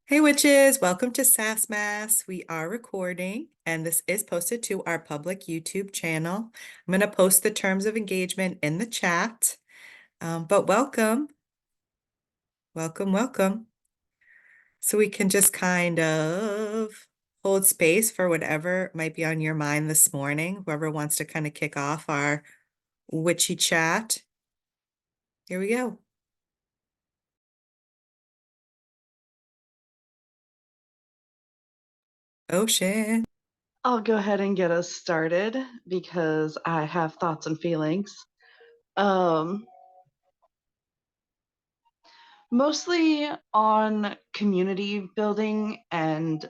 Hey witches, welcome to S.A.S.S Mass. We are recording and this is posted to our public YouTube channel. I'm going to post the terms of engagement in the chat. But welcome, welcome, welcome. So we can just kind of hold space for whatever might be on your mind this morning. Whoever wants to kind of kick off our witchy chat. Here we go. Ocean. I'll go ahead and get us started because I have thoughts and feelings. Mostly on community building and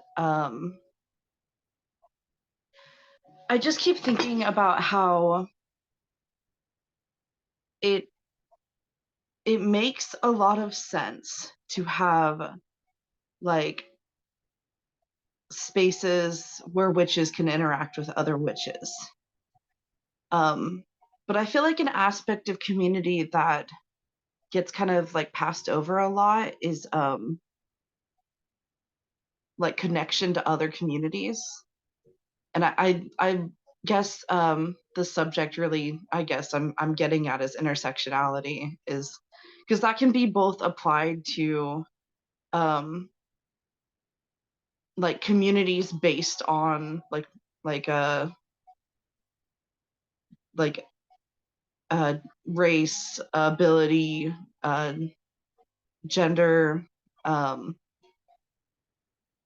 I just keep thinking about how it makes a lot of sense to have like spaces where witches can interact with other witches. But I feel like an aspect of community that gets kind of like passed over a lot is like connection to other communities. And I guess the subject really, I guess I'm getting at is intersectionality, is because that can be both applied to um like communities based on like uh like race, ability, uh gender, um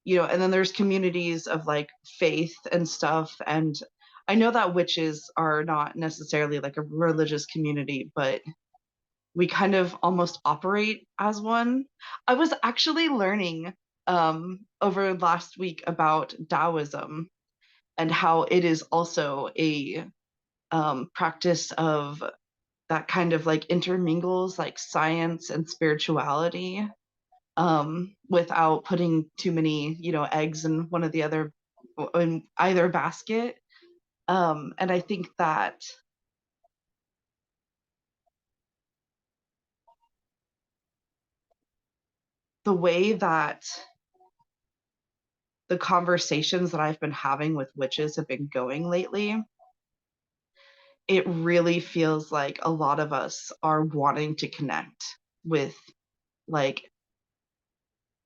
and then there's communities of like faith and stuff. And I know that witches are not necessarily like a religious community, but we kind of almost operate as one. I was actually learning over last week about Taoism and how it is also a practice of that kind of like intermingles like science and spirituality, without putting too many, eggs in one of the other in either basket. And I think that the way that the conversations that I've been having with witches have been going lately, it really feels like a lot of us are wanting to connect with like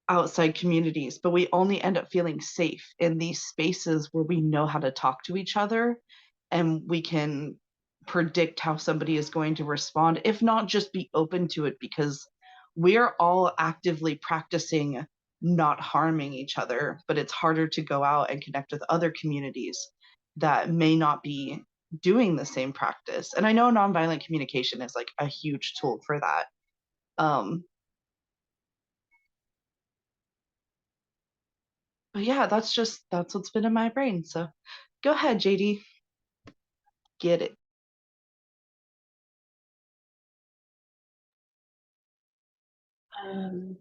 outside communities, but we only end up feeling safe in these spaces where we know how to talk to each other and we can predict how somebody is going to respond, if not just be open to it, because we're all actively practicing not harming each other, but it's harder to go out and connect with other communities that may not be doing the same practice. And I know nonviolent communication is like a huge tool for that. Um, but yeah, that's what's been in my brain. So go ahead, JD. Get it. Um,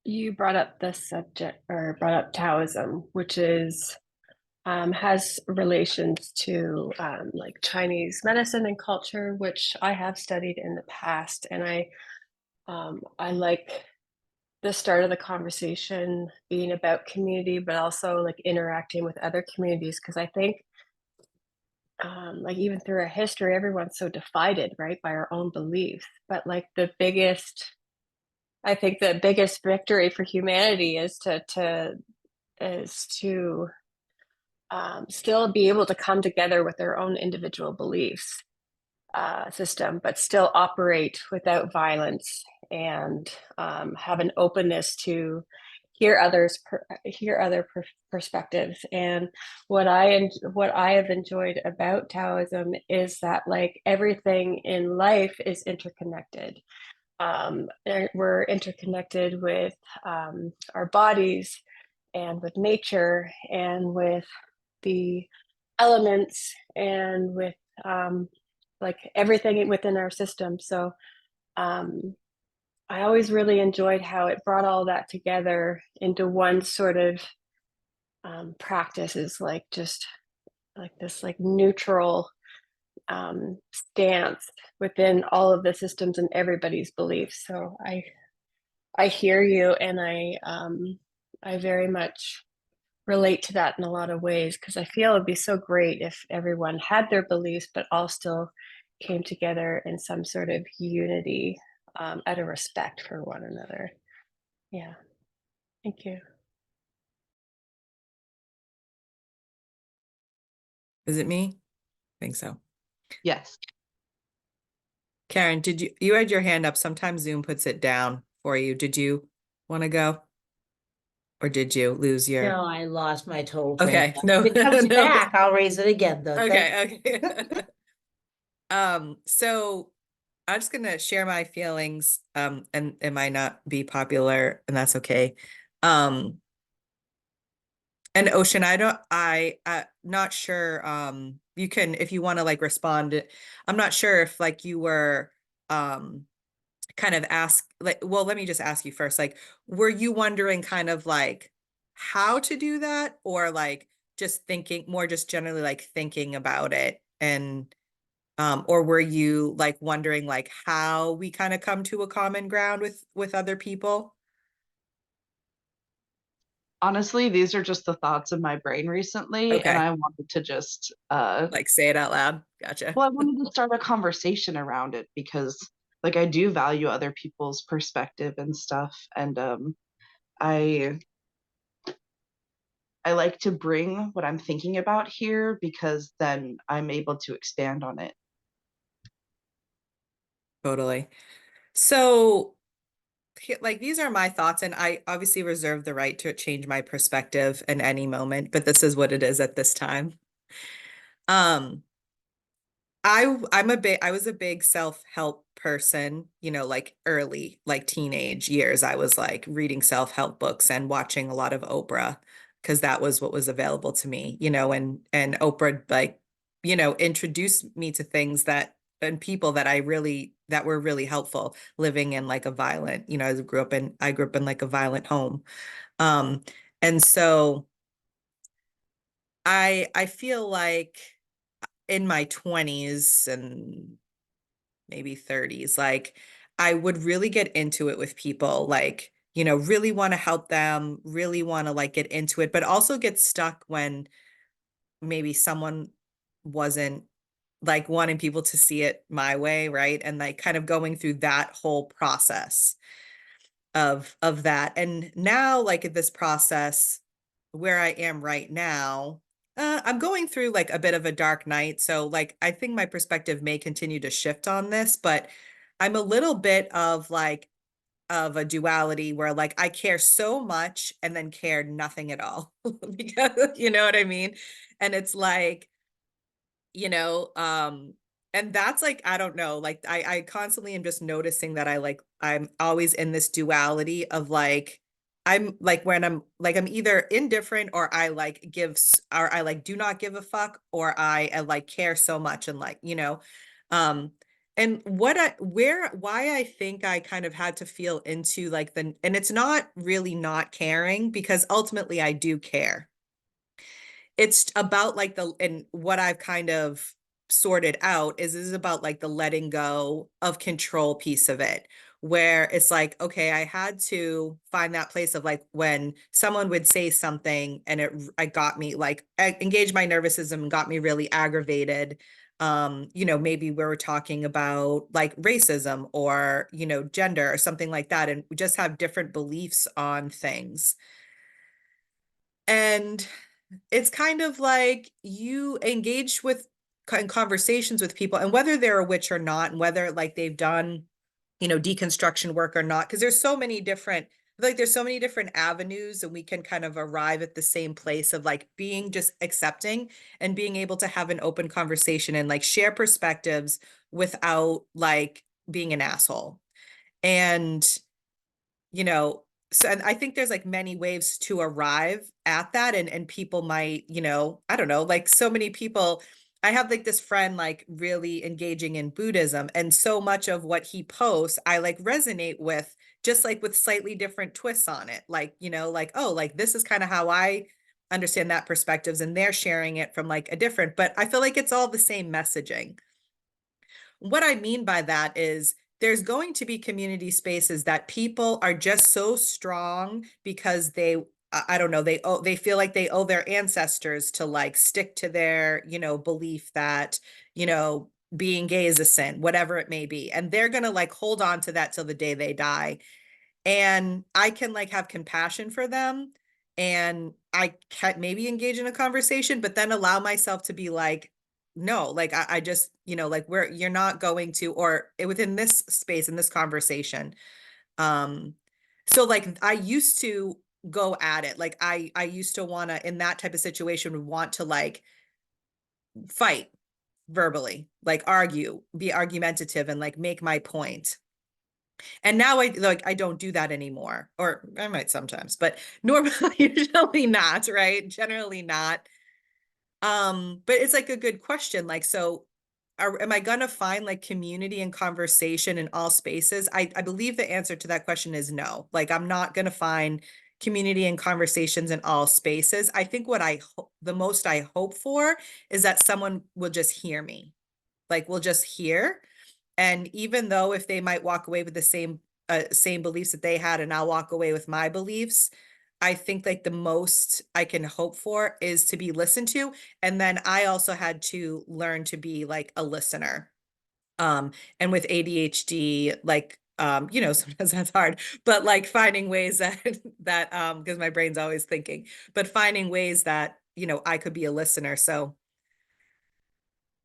you brought up the subject or brought up Taoism, which is has relations to like Chinese medicine and culture, which I have studied in the past, and I like the start of the conversation being about community, but also like interacting with other communities because I think like even through our history, everyone's so divided, right, by our own beliefs. But like I think the biggest victory for humanity is to still be able to come together with their own individual beliefs system, but still operate without violence and have an openness to hear other perspectives. And what I have enjoyed about Taoism is that like everything in life is interconnected. We're interconnected with our bodies and with nature and with the elements and with um, like everything within our system. So um, I always really enjoyed how it brought all that together into one sort of practice, is like just like this like neutral stance within all of the systems and everybody's beliefs. So I hear you, and I very much relate to that in a lot of ways because I feel it'd be so great if everyone had their beliefs, but all still came together in some sort of unity, out of respect for one another. Yeah, thank you. Is it me? I think so. Yes. Karen, did you had your hand up? Sometimes Zoom puts it down for you. Did you want to go? Or did you lose your? No, I lost my total train of Okay, thought. no, If it comes no. back, I'll raise it again, though. Thank Okay, okay. So I'm just gonna share my feelings, and it might not be popular, and that's okay. Um, and Ocean, not sure, you can, if you want to like respond, I'm not sure if like you were, kind of ask, like, well, let me just ask you first, like, were you wondering kind of like how to do that, or like just thinking more, just generally like thinking about it, and or were you like wondering like how we kind of come to a common ground with other people? Honestly, these are just the thoughts of my brain recently, and Okay, I wanted to just like say it out loud. Gotcha. well, I wanted to start a conversation around it because like I do value other people's perspective and stuff, and I I like to bring what I'm thinking about here because then I'm able to expand on it. Totally. So, like, these are my thoughts, and I obviously reserve the right to change my perspective in any moment, but this is what it is at this time. Um, I was a big self-help person, like early, like teenage years. I was like reading self-help books and watching a lot of Oprah because that was what was available to me, and Oprah like, introduced me to things that and people that were really helpful living in like a violent, I grew up in like a violent home. Um, and so I feel like in my 20s and maybe 30s, like I would really get into it with people, like, really want to help them, really want to like get into it, but also get stuck when maybe someone wasn't like wanting people to see it my way, right? And like kind of going through that whole process of that. And now like at this process where I am right now, I'm going through like a bit of a dark night. So like I think my perspective may continue to shift on this, but I'm a little bit of like of a duality where like I care so much and then care nothing at all. Because you know what I mean? And it's like, you know um and that's like I don't know, like I constantly am just noticing that I'm always in this duality of like I'm like when I'm either indifferent or I like or I like do not give a fuck, or I like care so much, and like um and what I where why I think I kind of had to feel into like and it's not really not caring, because ultimately I do care. It's about like and what I've kind of sorted out is about like the letting go of control piece of it, where it's like, okay, I had to find that place of like when someone would say something and I got me like engaged my nervous system and got me really aggravated. Maybe we were talking about like racism or, gender or something like that, and we just have different beliefs on things. And it's kind of like you engage with in conversations with people, and whether they're a witch or not, and whether like they've done, deconstruction work or not, because there's so many different avenues, and we can kind of arrive at the same place of like being just accepting and being able to have an open conversation and like share perspectives without like being an asshole. And you know, so and I think there's like many ways to arrive at that, and people might, I don't know, like so many people. I have like this friend like really engaging in Buddhism, and so much of what he posts I like resonate with, just like with slightly different twists on it. Like, like, oh, like this is kind of how I understand that perspectives, and they're sharing it from like a different, but I feel like it's all the same messaging. What I mean by that is there's going to be community spaces that people are just so strong because I don't know, they feel like they owe their ancestors to like stick to their, belief that, being gay is a sin, whatever it may be. And they're gonna like hold on to that till the day they die. And I can like have compassion for them, and I can maybe engage in a conversation, but then allow myself to be like, no, like I just, like you're not going to, or within this space in this conversation. Um, so like I used to go at it. Like I used to wanna, in that type of situation, would want to like fight verbally, like argue, be argumentative and like make my point. And now I don't do that anymore. Or I might sometimes, but normally usually not, right? Generally not. But it's like a good question. Like, so am I gonna find like community and conversation in all spaces? I believe the answer to that question is no. Like I'm not gonna find community and conversations in all spaces. I think what the most I hope for is that someone will just hear me. Like will just hear. And even though if they might walk away with the same beliefs that they had and I'll walk away with my beliefs, I think like the most I can hope for is to be listened to. And then I also had to learn to be like a listener. And with ADHD, like sometimes that's hard, but like finding ways that because my brain's always thinking, but finding ways that, I could be a listener. So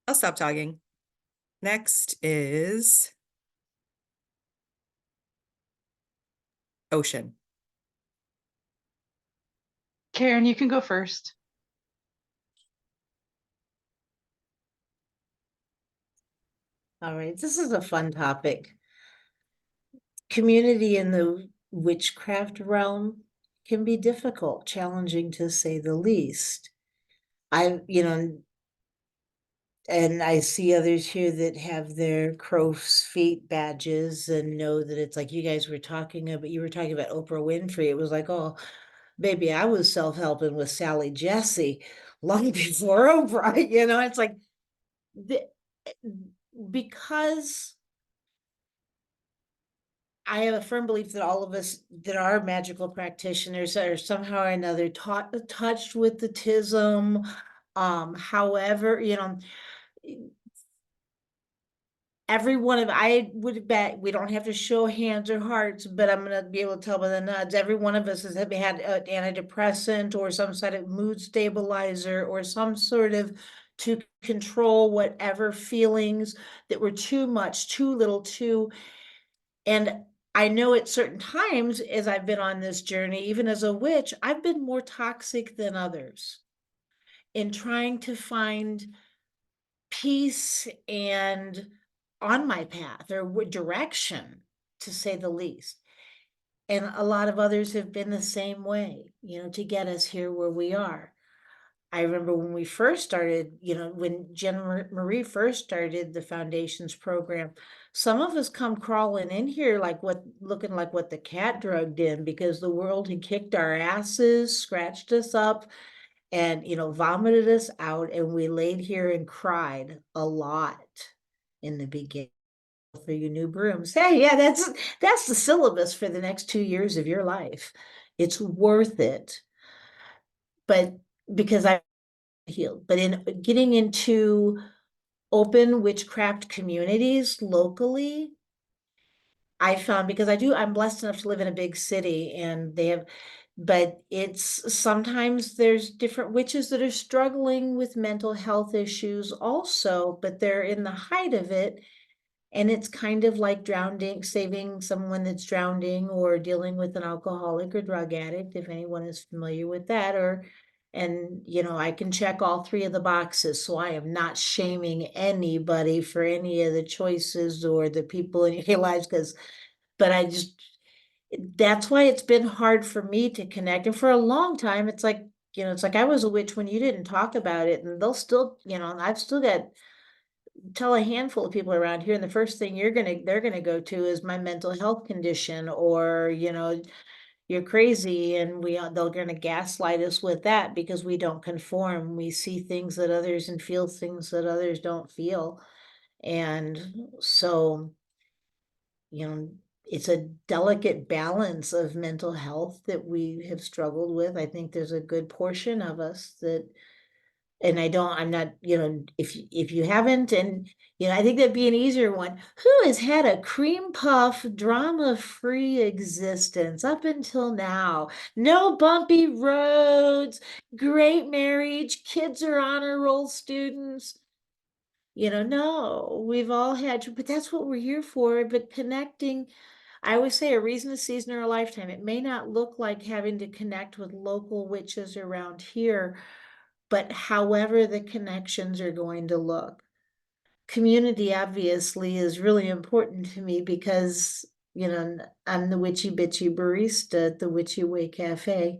I'll stop talking. Next is ocean. Karen, you can go first. All right, this is a fun topic. Community in the witchcraft realm can be difficult, challenging to say the least. And I see others here that have their crow's feet badges and know that it's like you guys were talking about, you were talking about Oprah Winfrey. It was like, oh, baby, I was self-helping with Sally Jesse long before Oprah. It's like because I have a firm belief that all of us that are magical practitioners are somehow or another touched with the tism. However, every one of I would bet we don't have to show hands or hearts, but I'm gonna be able to tell by the nods. Every one of us has had an antidepressant or some sort of mood stabilizer or some sort of to control whatever feelings that were too much, too little, too. And I know at certain times, as I've been on this journey, even as a witch, I've been more toxic than others in trying to find peace and on my path or direction, to say the least. And a lot of others have been the same way, to get us here where we are. I remember when we first started, when Jen Marie first started the foundations program, some of us come crawling in here looking like what the cat drugged in, because the world had kicked our asses, scratched us up, and, vomited us out. And we laid here and cried a lot in the beginning for your new brooms. Hey, yeah, that's the syllabus for the next 2 years of your life. It's worth it. But because I healed, but in getting into open witchcraft communities locally, I found, because I'm blessed enough to live in a big city and but it's sometimes there's different witches that are struggling with mental health issues also, but they're in the height of it. And it's kind of like saving someone that's drowning, or dealing with an alcoholic or drug addict, if anyone is familiar with that, and I can check all three of the boxes. So I am not shaming anybody for any of the choices or the people in your lives, but that's why it's been hard for me to connect. And for a long time, it's like, I was a witch when you didn't talk about it, and they'll still, I've still got tell a handful of people around here, and the first thing they're gonna go to is my mental health condition, or you're crazy, and they're gonna gaslight us with that because we don't conform. We see things that others and feel things that others don't feel. And so it's a delicate balance of mental health that we have struggled with. I think there's a good portion of us that, and I'm not, if you haven't, and, I think that'd be an easier one. Who has had a cream puff, drama-free existence up until now? No bumpy roads, great marriage, kids are honor roll students. No, we've all had, but that's what we're here for. But connecting, I always say a reason, a season, or a lifetime. It may not look like having to connect with local witches around here, but however the connections are going to look. Community obviously is really important to me because, I'm the witchy bitchy barista at the Witchy Way Cafe.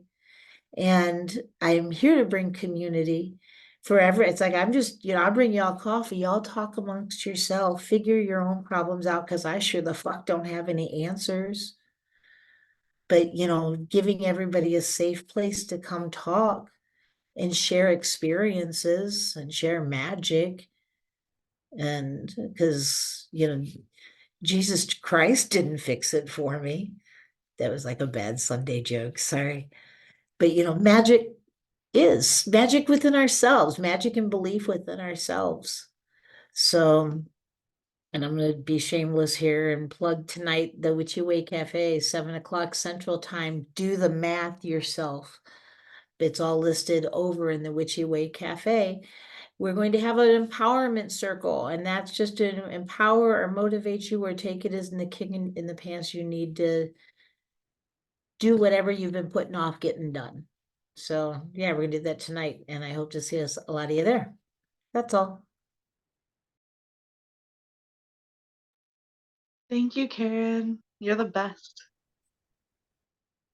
And I'm here to bring community forever. It's like, I'm just, I'll bring y'all coffee. Y'all talk amongst yourself, figure your own problems out, because I sure the fuck don't have any answers. But, giving everybody a safe place to come talk and share experiences and share magic. And because, Jesus Christ didn't fix it for me. That was like a bad Sunday joke. Sorry. But, magic is magic within ourselves, magic and belief within ourselves. So, and I'm going to be shameless here and plug tonight the Witchy Way Cafe, 7 o'clock Central Time. Do the math yourself. It's all listed over in the Witchy Way Cafe. We're going to have an empowerment circle, and that's just to empower or motivate you or take it as in the kick in the pants you need to do whatever you've been putting off getting done. So yeah, we're gonna do that tonight, and I hope to see a lot of you there. That's all. Thank you, Karen. You're the best.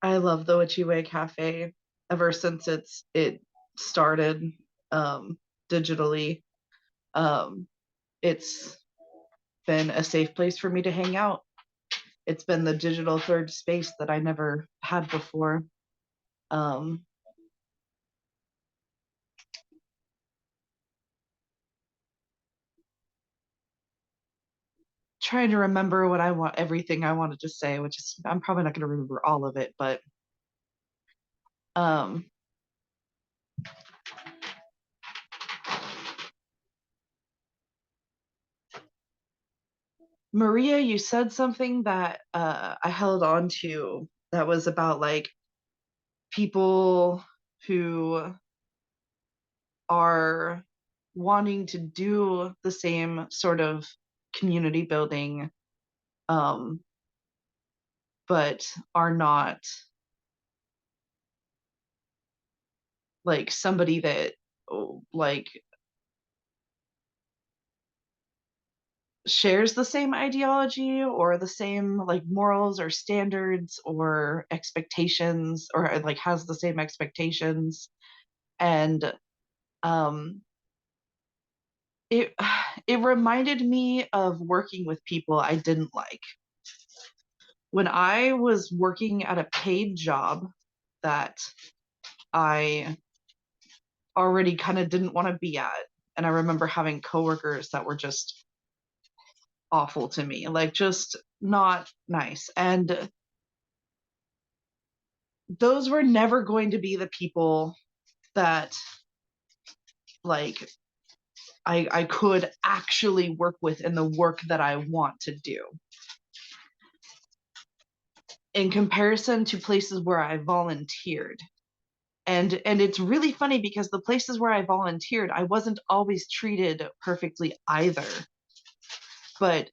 I love the Witchy Way Cafe ever since it started digitally. It's been a safe place for me to hang out. It's been the digital third space that I never had before. Trying to remember what I want, everything I wanted to say, which is I'm probably not going to remember all of it, but Maria, you said something that I held on to that was about like people who are wanting to do the same sort of community building, but are not like somebody that like shares the same ideology or the same like morals or standards or expectations or like has the same expectations. And it it reminded me of working with people I didn't like. When I was working at a paid job that I already kind of didn't want to be at, and I remember having coworkers that were just awful to me, like just not nice. And those were never going to be the people that like I could actually work with in the work that I want to do. In comparison to places where I volunteered. And it's really funny because the places where I volunteered, I wasn't always treated perfectly either. But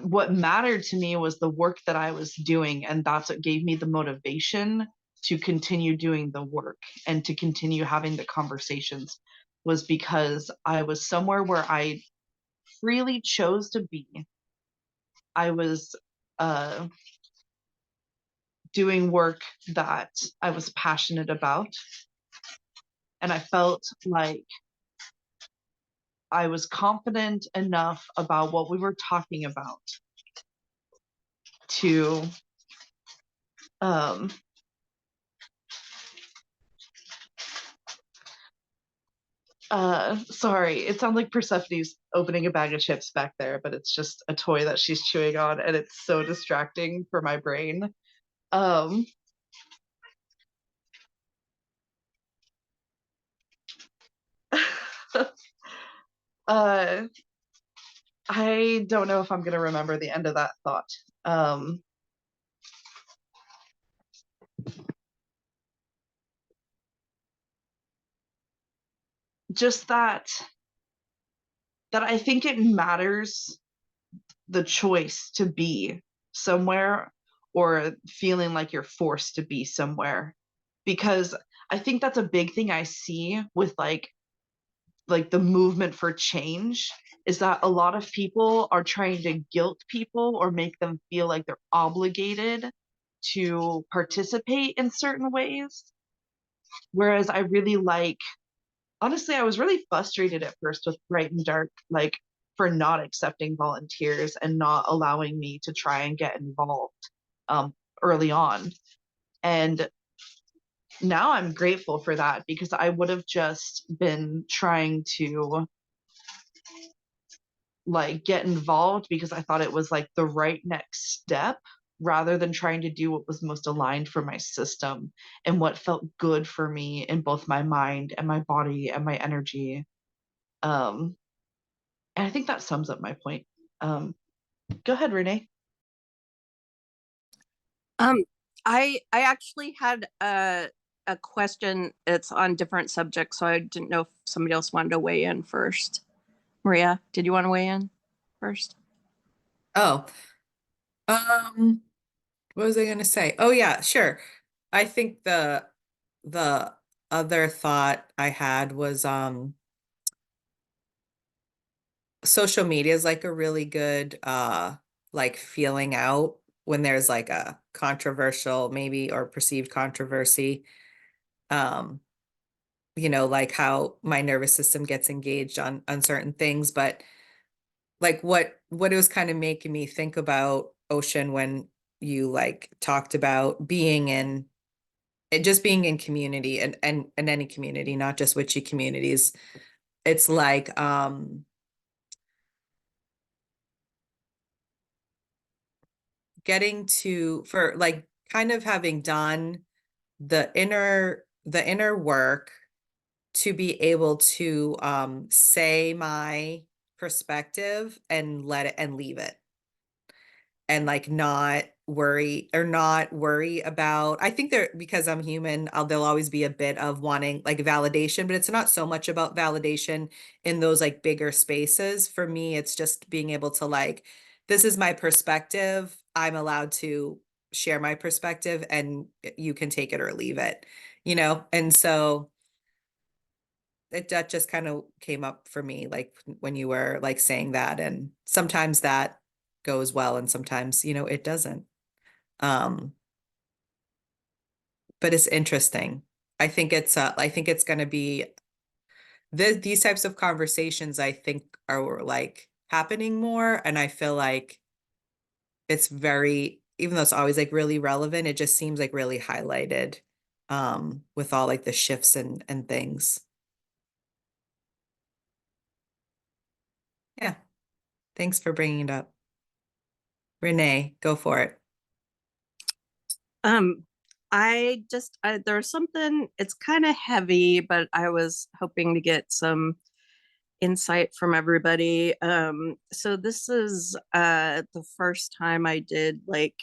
what mattered to me was the work that I was doing, and that's what gave me the motivation to continue doing the work and to continue having the conversations, was because I was somewhere where I freely chose to be. I was doing work that I was passionate about, and I felt like I was confident enough about what we were talking about to um, Sorry, it sounds like Persephone's opening a bag of chips back there, but it's just a toy that she's chewing on, and it's so distracting for my brain. Um, uh, I don't know if I'm gonna remember the end of that thought. Um, just that I think it matters the choice to be somewhere or feeling like you're forced to be somewhere, because I think that's a big thing I see with like the movement for change, is that a lot of people are trying to guilt people or make them feel like they're obligated to participate in certain ways, whereas I really like, honestly, I was really frustrated at first with Bright and Dark, like for not accepting volunteers and not allowing me to try and get involved um, early on. And now I'm grateful for that, because I would have just been trying to like get involved because I thought it was like the right next step, rather than trying to do what was most aligned for my system and what felt good for me in both my mind and my body and my energy. Um, and I think that sums up my point. Um, Go ahead, Renee. Um, I actually had a question. It's on different subjects, so I didn't know if somebody else wanted to weigh in first. Maria, did you want to weigh in first? Oh, um, what was I gonna say? Oh yeah, sure. I think the other thought I had was social media is like a really good like feeling out when there's like a controversial maybe or perceived controversy. Um, like how my nervous system gets engaged on certain things, but like what it was kind of making me think about Ocean when you like talked about being in just being in community and any community, not just witchy communities. It's like getting to for like kind of having done the inner work to be able to say my perspective and let it and leave it, and like not worry about. I think there, because I'm human, there'll always be a bit of wanting like validation, but it's not so much about validation in those like bigger spaces. For me, it's just being able to like, this is my perspective. I'm allowed to share my perspective and you can take it or leave it. And so that just kind of came up for me, like when you were like saying that, and sometimes that goes well and sometimes, it doesn't. Um, but it's interesting. I think it's going to be these types of conversations I think are like happening more, and I feel like it's very, even though it's always like really relevant, it just seems like really highlighted with all like the shifts and things. Yeah, thanks for bringing it up. Renee, go for it. Um, there's something, it's kind of heavy, but I was hoping to get some insight from everybody. So this is the first time I did like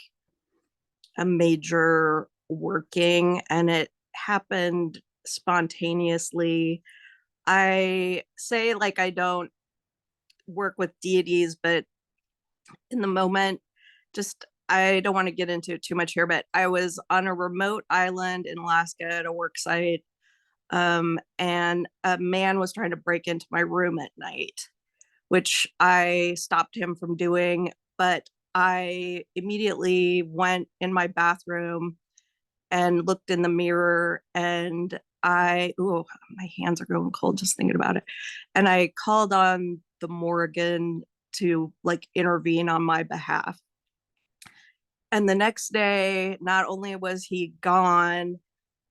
a major working, and it happened spontaneously. I say like I don't work with deities, but in the moment, just I don't want to get into it too much here, but I was on a remote island in Alaska at a work site, and a man was trying to break into my room at night, which I stopped him from doing. But I immediately went in my bathroom and looked in the mirror, and my hands are going cold just thinking about it. And I called on the Morrigan to like intervene on my behalf. And the next day, not only was he gone,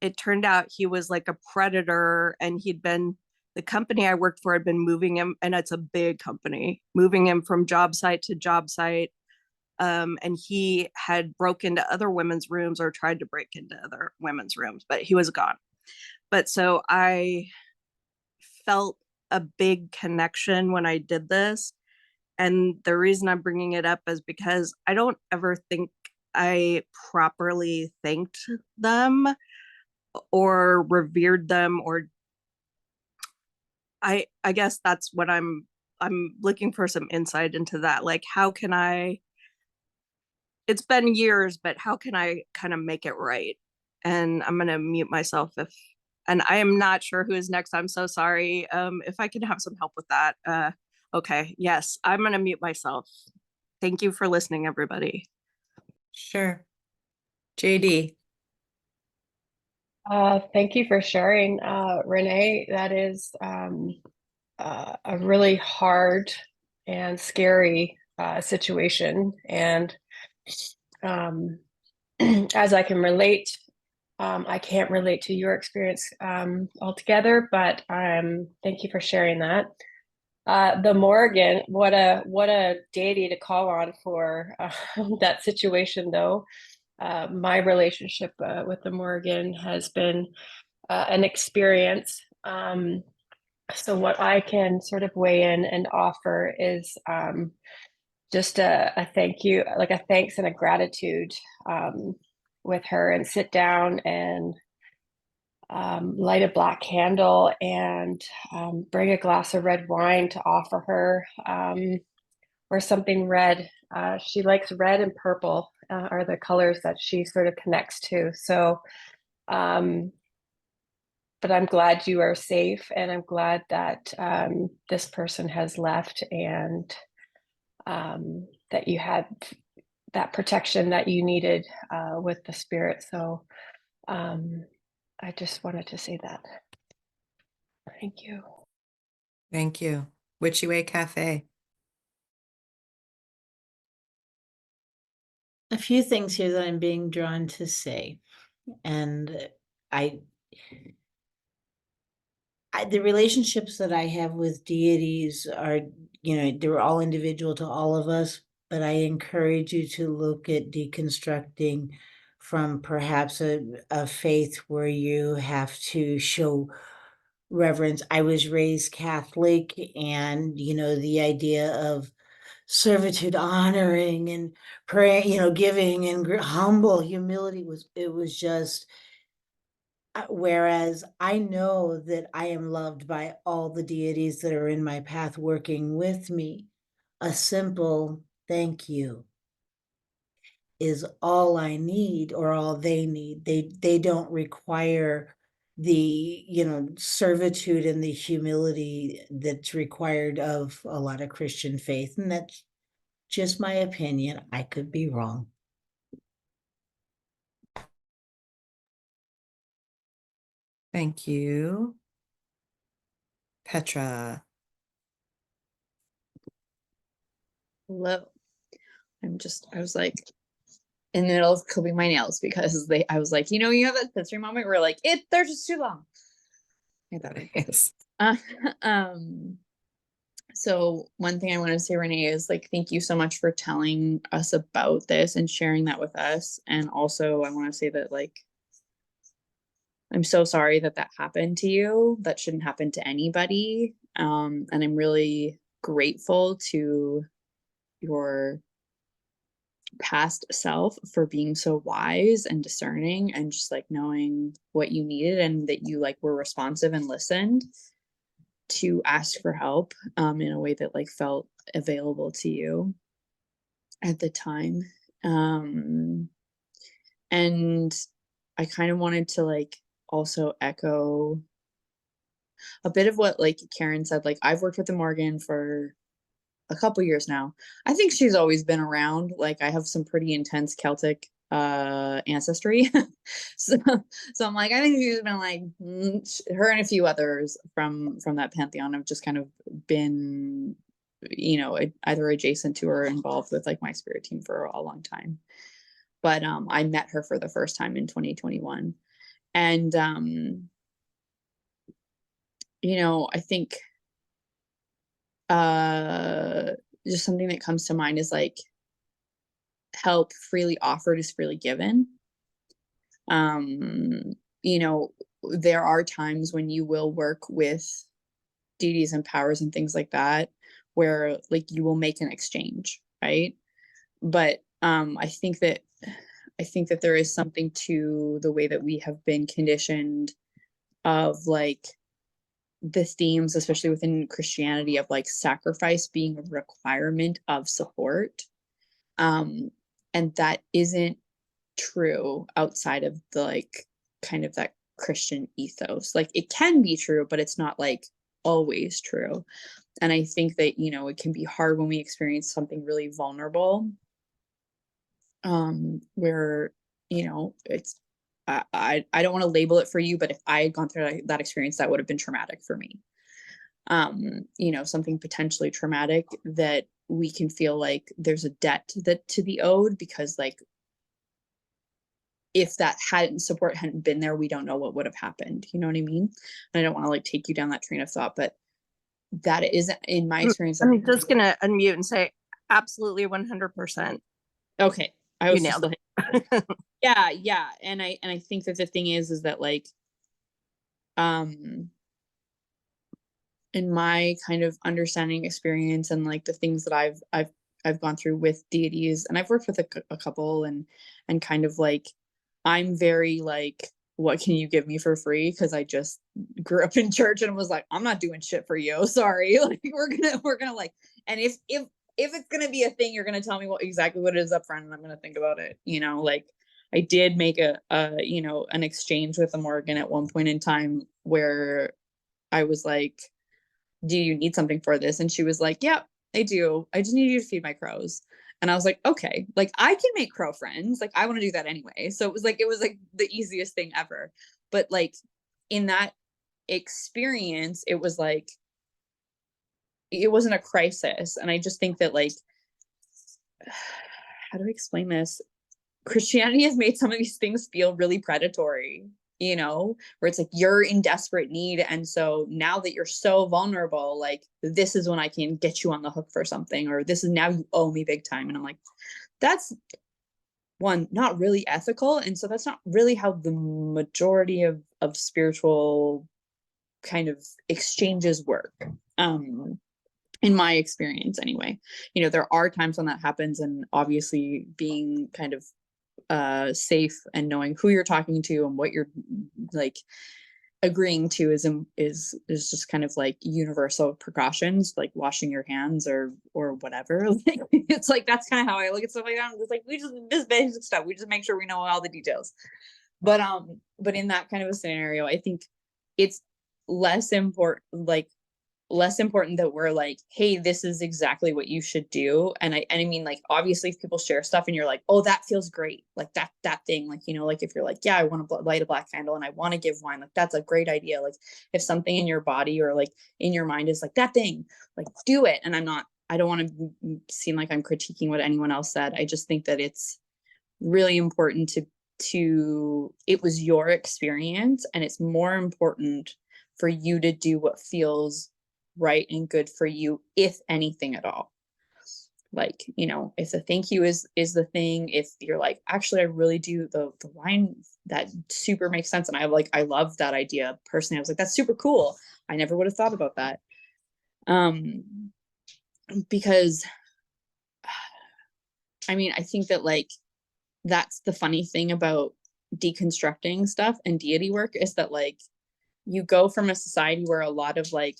it turned out he was like a predator, and he'd been the company I worked for had been moving him, and it's a big company, moving him from job site to job site. And he had broken into other women's rooms or tried to break into other women's rooms, but he was gone. But so I felt a big connection when I did this. And the reason I'm bringing it up is because I don't ever think I properly thanked them or revered them, or I guess that's what I'm looking for some insight into that. Like, how can I, it's been years, but how can I kind of make it right? And I'm going to mute myself if, and I am not sure who is next. I'm so sorry. If I can have some help with that. Okay. Yes, I'm going to mute myself. Thank you for listening, everybody. Sure. JD. Thank you for sharing, Renee. That is a really hard and scary situation. And as I can relate, I can't relate to your experience altogether, but thank you for sharing that. The Morgan, what a deity to call on for that situation, though. My relationship with the Morgan has been an experience. So what I can sort of weigh in and offer is just a thank you, like a thanks and a gratitude with her, and sit down and light a black candle and bring a glass of red wine to offer her, or something red. She likes red and purple are the colors that she sort of connects to. So, but I'm glad you are safe, and I'm glad that this person has left, and that you had that protection that you needed with the spirit. So I just wanted to say that. Thank you. Thank you. Witchy Way Cafe. A few things here that I'm being drawn to say. And the relationships that I have with deities are, they're all individual to all of us, but I encourage you to look at deconstructing from perhaps a faith where you have to show reverence. I was raised Catholic, and, the idea of servitude, honoring and praying, giving and humble humility was just, whereas I know that I am loved by all the deities that are in my path working with me. A simple thank you is all I need, or all they need. They don't require the, servitude and the humility that's required of a lot of Christian faith. And that's just my opinion. I could be wrong. Thank you. Petra. Hello. I was like in the middle of clipping my nails because I was like, you have that sensory moment where like, they're just too long. I thought it. Yes. So one thing I want to say, Renee, is like, thank you so much for telling us about this and sharing that with us. And also I want to say that, like, I'm so sorry that happened to you. That shouldn't happen to anybody. And I'm really grateful to your past self for being so wise and discerning, and just like knowing what you needed, and that you like were responsive and listened to ask for help in a way that like felt available to you at the time. And I kind of wanted to like also echo a bit of what like Karen said. Like, I've worked with the Morgan for a couple years now. I think she's always been around. Like, I have some pretty intense Celtic ancestry. so I'm like, I think she's been like, her and a few others from that pantheon have just kind of been, either adjacent to or involved with like my spirit team for a long time. But I met her for the first time in 2021. And I think just something that comes to mind is like help freely offered is freely given. You know, there are times when you will work with deities and powers and things like that where like you will make an exchange, right? But I think that there is something to the way that we have been conditioned of like the themes, especially within Christianity, of like sacrifice being a requirement of support. And that isn't true outside of the like kind of that Christian ethos. Like it can be true, but it's not like always true. And I think that, it can be hard when we experience something really vulnerable, where, it's, I don't want to label it for you, but if I had gone through that experience, that would have been traumatic for me. Something potentially traumatic that we can feel like there's a debt that to be owed, because like if that support hadn't been there, we don't know what would have happened. You know what I mean? And I don't want to like take you down that train of thought, but that is in my experience. I'm just gonna unmute and say absolutely 100%. Okay. I You was nailed just it. yeah. And I think that the thing is that like, in my kind of understanding experience and like the things that I've gone through with deities, and I've worked with a couple, and kind of like I'm very like, what can you give me for free? Because I just grew up in church and was like, I'm not doing shit for you. Sorry. Like we're gonna like, and if it's gonna be a thing, you're gonna tell me exactly what it is up front, and I'm gonna think about it. Like I did make an exchange with a Morgan at one point in time where I was like, do you need something for this? And she was like, yeah, I do. I just need you to feed my crows. And I was like, okay, like I can make crow friends. Like I want to do that anyway. So it was like the easiest thing ever. But like in that experience, it was like, it wasn't a crisis. And I just think that like, how do I explain this? Christianity has made some of these things feel really predatory, where it's like you're in desperate need. And so now that you're so vulnerable, like this is when I can get you on the hook for something, or this is now you owe me big time. And I'm like, that's one, not really ethical. And so that's not really how the majority of spiritual kind of exchanges work. In my experience anyway, there are times when that happens, and obviously being kind of safe and knowing who you're talking to and what you're like agreeing to is just kind of like universal precautions, like washing your hands or whatever. Like, it's like that's kind of how I look at stuff like that. It's like we just basic stuff. We just make sure we know all the details. But in that kind of a scenario, I think it's less important that we're like, hey, this is exactly what you should do. And I mean, like, obviously if people share stuff and you're like, oh, that feels great. Like that thing, like, like if you're like, yeah, I want to light a black candle and I want to give wine, like, that's a great idea. Like if something in your body or like in your mind is like that thing, like do it. And I don't want to seem like I'm critiquing what anyone else said. I just think that it's really important to it was your experience, and it's more important for you to do what feels right and good for you, if anything at all. Like, if the thank you is the thing, if you're like, actually I really do the wine, that super makes sense, and I love that idea personally. I was like, that's super cool. I never would have thought about that. Because I mean, I think that like that's the funny thing about deconstructing stuff and deity work, is that like you go from a society where a lot of like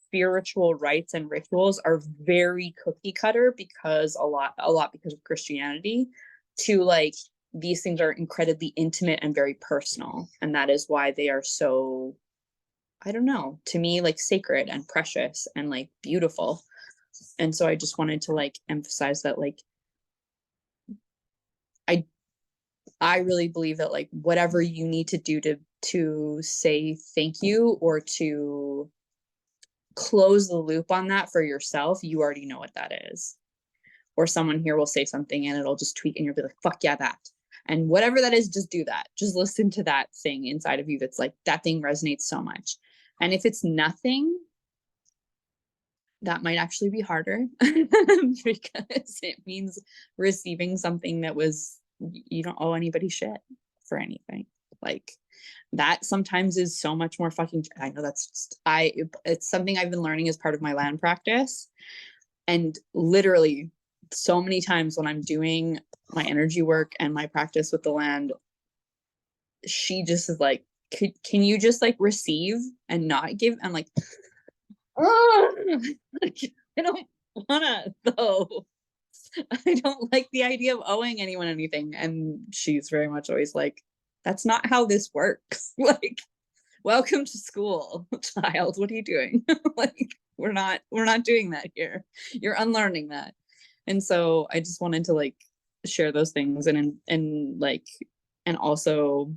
spiritual rites and rituals are very cookie cutter because a lot because of Christianity, to like these things are incredibly intimate and very personal, and that is why they are so, I don't know, to me, like sacred and precious and like beautiful. And so I just wanted to like emphasize that like I really believe that like whatever you need to do to say thank you or to close the loop on that for yourself, you already know what that is. Or someone here will say something and it'll just tweak and you'll be like, fuck yeah, that. And whatever that is, just do that. Just listen to that thing inside of you that's like, that thing resonates so much. And if it's nothing, that might actually be harder because it means receiving something that was, you don't owe anybody shit for anything. Like that sometimes is so much more fucking, I know that's just, it's something I've been learning as part of my land practice. And literally so many times when I'm doing my energy work and my practice with the land, she just is like, can you just like receive and not give? I'm like, oh, I don't wanna though. I don't like the idea of owing anyone anything. And she's very much always like, that's not how this works. Like, welcome to school, child. What are you doing? Like, we're not doing that here. You're unlearning that. And so I just wanted to like share those things and like, and also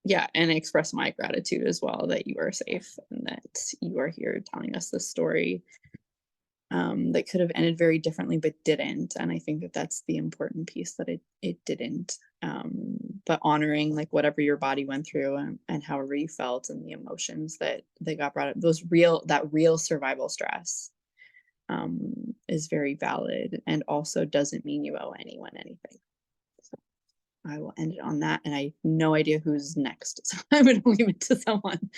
yeah, and express my gratitude as well that you are safe and that you are here telling us this story that could have ended very differently but didn't. And I think that that's the important piece, that it didn't. But honoring like whatever your body went through and however you felt and the emotions that got brought up, that real survival stress is very valid, and also doesn't mean you owe anyone anything. I will end it on that, and I have no idea who's next, so I'm going to leave it to someone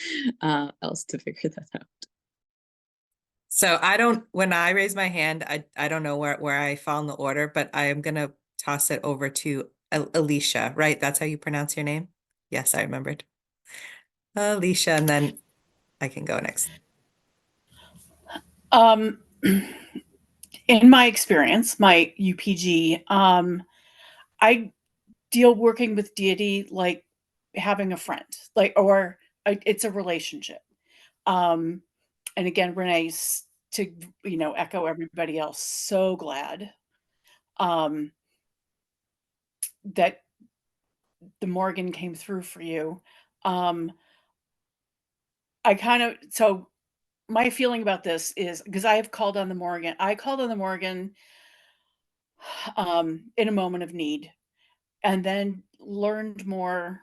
else to figure that out. So when I raise my hand, I don't know where I fall in the order, but I am going to toss it over to Alicia, right? That's how you pronounce your name? Yes, I remembered. Alicia, and then I can go next. In my experience, my UPG, I deal working with deity like having a friend, like, or it's a relationship. And again, Renee's, to, you know, echo everybody else, so glad that the Morgan came through for you. So my feeling about this is, because I called on the Morgan in a moment of need, and then learned more,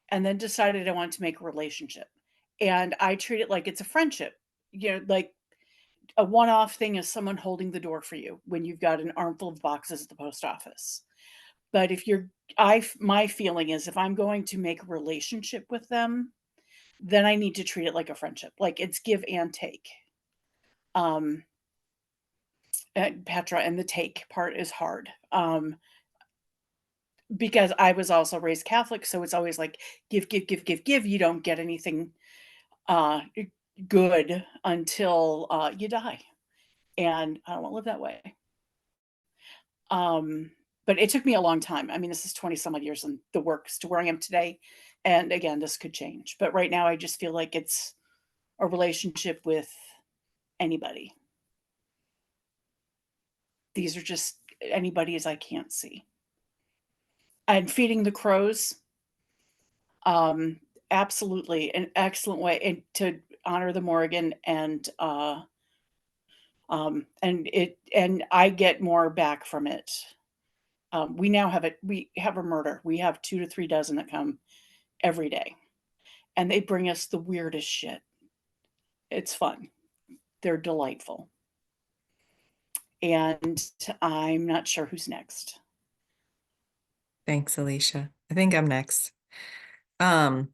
and then decided I wanted to make a relationship. And I treat it like it's a friendship, you know, like a one-off thing is someone holding the door for you when you've got an armful of boxes at the post office. But if you're, my feeling is if I'm going to make a relationship with them, then I need to treat it like a friendship, like it's give and take. Petra, and the take part is hard. Because I was also raised Catholic, so it's always like give, give, give, give, give. You don't get anything good until you die, and I don't want to live that way. But it took me a long time. I mean, this is 20 some odd years in the works to where I am today, and again, this could change. But right now, I just feel like it's a relationship with anybody. These are just anybody as I can't see. And feeding the crows, absolutely an excellent way and to honor the Morgan, and I get more back from it. We have a murder. We have 2 to 3 dozen that come every day, and they bring us the weirdest shit. It's fun. They're delightful. And I'm not sure who's next. Thanks, Alicia. I think I'm next. I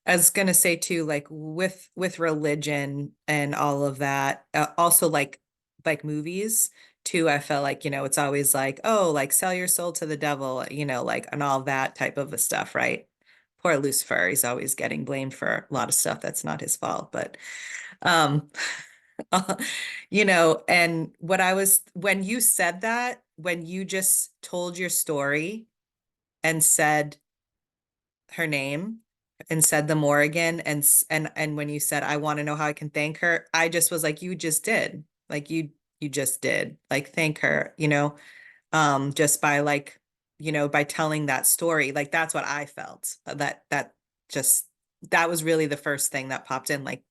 was gonna say too, like with religion and all of that, also like movies too. I felt like, you know, it's always like, oh, like sell your soul to the devil, you know, like and all that type of stuff, right? Poor Lucifer, he's always getting blamed for a lot of stuff that's not his fault, but um, you know, and when you said that, when you just told your story and said her name and said the Morrigan, and when you said I want to know how I can thank her, I just was like, you just did. Like you just did. Like thank her, you know, just by like, you know, by telling that story. Like that's what I felt. Just that was really the first thing that popped in. Like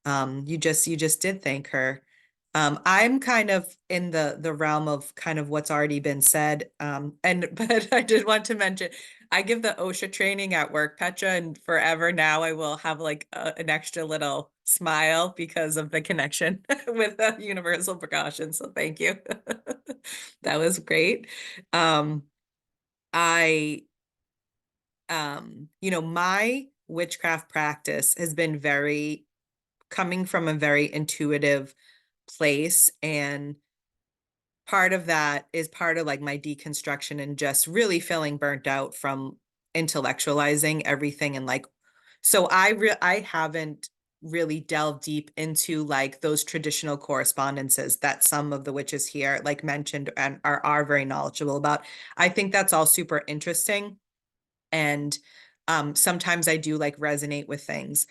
you just did thank her. I'm kind of in the realm of kind of what's already been said. And but I did want to mention I give the OSHA training at work, Petra, and forever now I will have like an extra little smile because of the connection with the universal precautions. So thank you. That was great. I my witchcraft practice has been very coming from a very intuitive place, and part of that is part of like my deconstruction and just really feeling burnt out from intellectualizing everything. And like, so I haven't really delved deep into like those traditional correspondences that some of the witches here like mentioned and are very knowledgeable about. I think that's all super interesting. And sometimes I do like resonate with things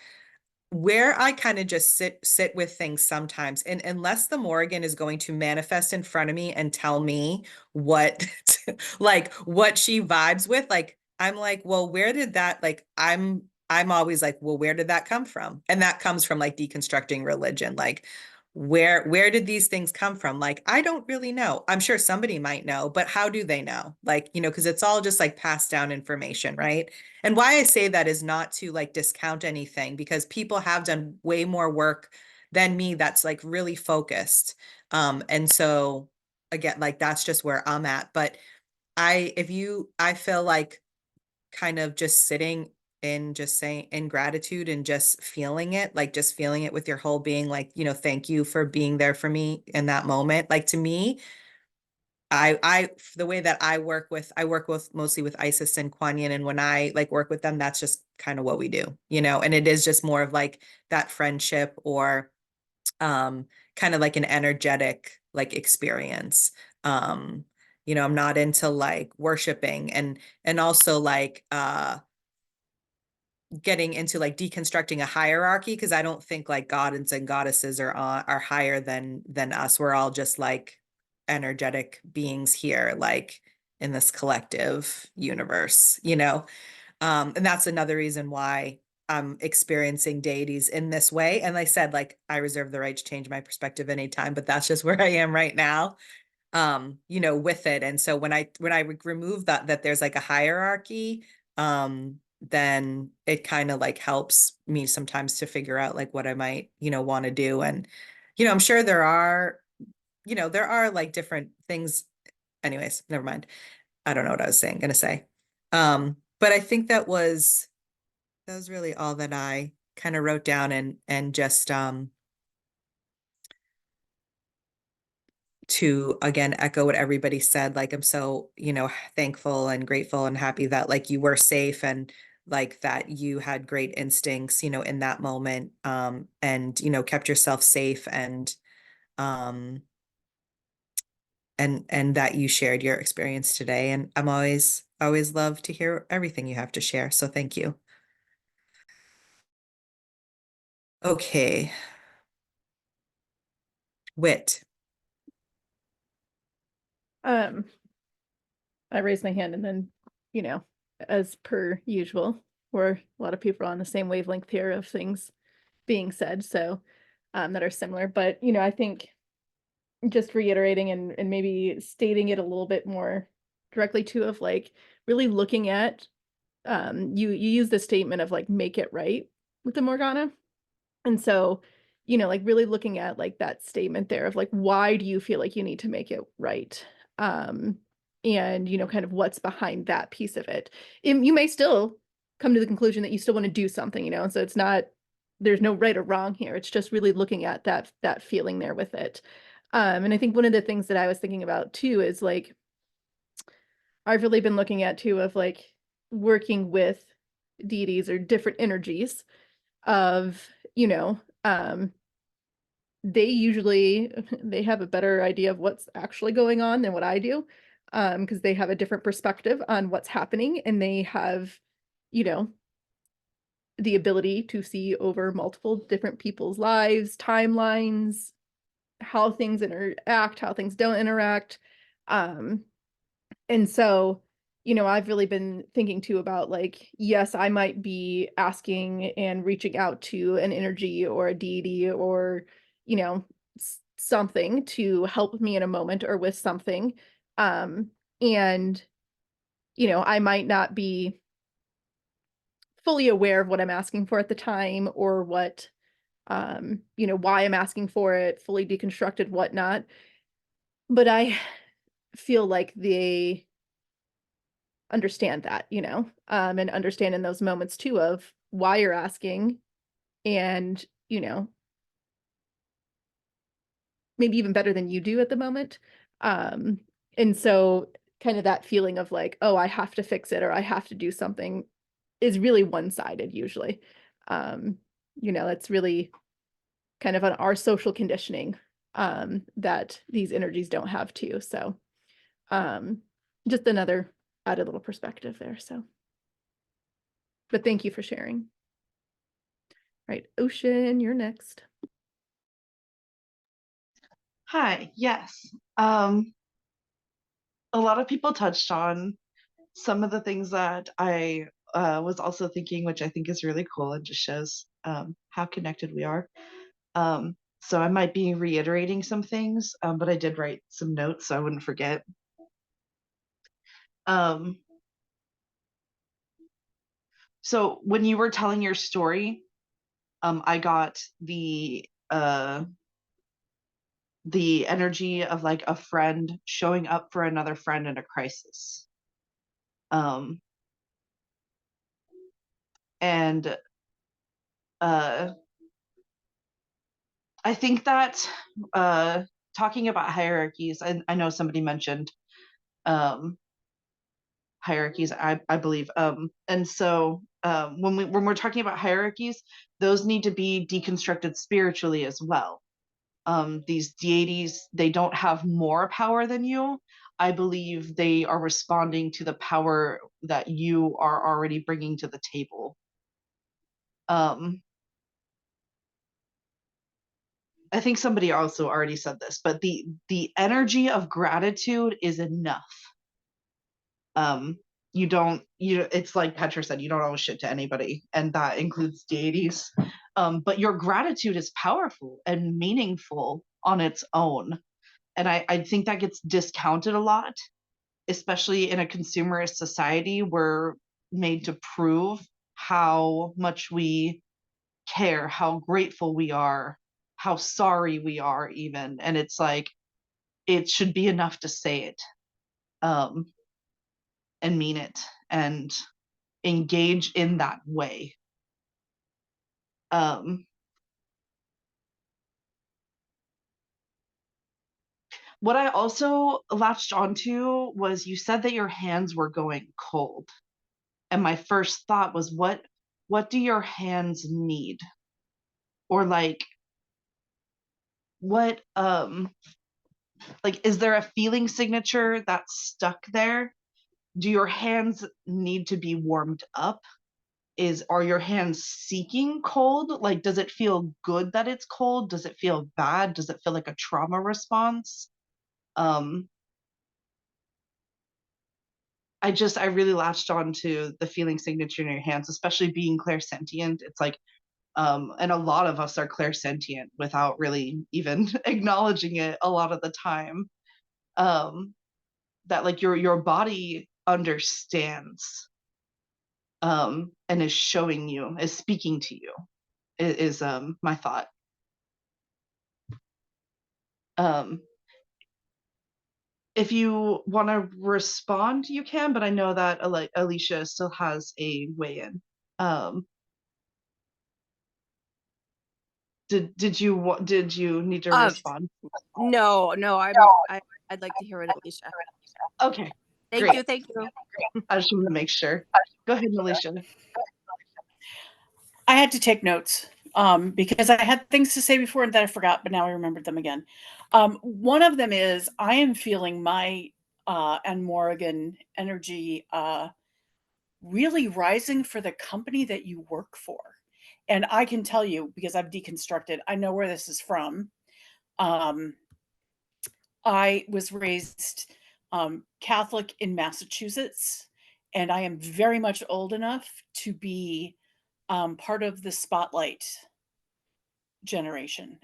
where I kind of just sit with things sometimes. And unless the Morrigan is going to manifest in front of me and tell me what like what she vibes with, like I'm like, well, where did that like I'm always like, well, where did that come from? And that comes from like deconstructing religion. Like where did these things come from? Like I don't really know. I'm sure somebody might know, but how do they know? Like, because it's all just like passed down information, right? And why I say that is not to like discount anything, because people have done way more work than me that's like really focused. And so again, like that's just where I'm at. But I feel like kind of just sitting in just saying in gratitude and just feeling it, like just feeling it with your whole being, like, thank you for being there for me in that moment. Like to me, the way that I work with mostly with Isis and Kuan Yin, and when I like work with them, that's just kind of what we do, and it is just more of like that friendship or kind of like an energetic like experience. Um, I'm not into like worshiping and also like getting into like deconstructing a hierarchy, because I don't think like gods and goddesses are higher than us. We're all just like energetic beings here, like in this collective universe. And that's another reason why I'm experiencing deities in this way. And like I said, like I reserve the right to change my perspective anytime, but that's just where I am right now, with it. And so when I remove that there's like a hierarchy, then it kind of like helps me sometimes to figure out like what I might, want to do. And, I'm sure there are like different things. Anyways, never mind. I don't know what I was gonna say. But I think that was really all that I kind of wrote down and just to again echo what everybody said. Like I'm so, thankful and grateful and happy that like you were safe and like that you had great instincts, in that moment, and kept yourself safe um and that you shared your experience today. And I'm always love to hear everything you have to share. So thank you. Okay. Wit. Um, I raised my hand and then, you know, as per usual, we're a lot of people are on the same wavelength here of things being said, so that are similar. But I think just reiterating and maybe stating it a little bit more directly too, of like really looking at you use the statement of like make it right with the Morgana. And so, like really looking at like that statement there of like, why do you feel like you need to make it right? Um, and kind of what's behind that piece of it. You may still come to the conclusion that you still want to do something, and so there's no right or wrong here. It's just really looking at that feeling there with it. And I think one of the things that I was thinking about too is like, I've really been looking at too of like working with deities or different energies of, they usually they have a better idea of what's actually going on than what I do, because they have a different perspective on what's happening, and they have, you know, the ability to see over multiple different people's lives, timelines, how things interact, how things don't interact. Um, and so, I've really been thinking too about like, yes, I might be asking and reaching out to an energy or a deity or, you know, something to help me in a moment or with something. And, I might not be fully aware of what I'm asking for at the time, or what, why I'm asking for it, fully deconstructed, whatnot. But I feel like they understand that, and understand in those moments too of why you're asking, and, maybe even better than you do at the moment. And so kind of that feeling of like, oh, I have to fix it or I have to do something is really one-sided usually. That's really kind of on our social conditioning, that these energies don't have too. So just another added little perspective there. So, but thank you for sharing. Right, Ocean, you're next. Hi, yes. A lot of people touched on some of the things that I was also thinking, which I think is really cool and just shows how connected we are. So I might be reiterating some things, but I did write some notes so I wouldn't forget. So when you were telling your story, I got the energy of like a friend showing up for another friend in a crisis. And I think that talking about hierarchies, I know somebody mentioned hierarchies, I believe. And so when we're talking about hierarchies, those need to be deconstructed spiritually as well. These deities, they don't have more power than you. I believe they are responding to the power that you are already bringing to the table. I think somebody also already said this, but the energy of gratitude is enough. It's like Petra said, you don't owe shit to anybody, and that includes deities. But your gratitude is powerful and meaningful on its own. And I think that gets discounted a lot, especially in a consumerist society. We're made to prove how much we care, how grateful we are, how sorry we are even. And it's like, it should be enough to say it, and mean it and engage in that way. What I also latched onto was you said that your hands were going cold. And my first thought was, what do your hands need? Or like, what like, is there a feeling signature that's stuck there? Do your hands need to be warmed up? Are your hands seeking cold? Like, does it feel good that it's cold? Does it feel bad? Does it feel like a trauma response? I really latched on to the feeling signature in your hands, especially being clairsentient. It's like, and a lot of us are clairsentient without really even acknowledging it a lot of the time. That like your body understands, and is showing you, is speaking to you, is my thought. If you want to respond, you can, but I know that Alicia still has a weigh in. Did you need to respond? No, I'd like to hear it, Alicia. Okay. Thank you. I just want to make sure. Go ahead, Alicia. I had to take notes because I had things to say before that I forgot, but now I remembered them again. One of them is I am feeling my and Morrigan energy really rising for the company that you work for. And I can tell you, because I've deconstructed, I know where this is from. I was raised Catholic in Massachusetts, and I am very much old enough to be part of the Spotlight generation.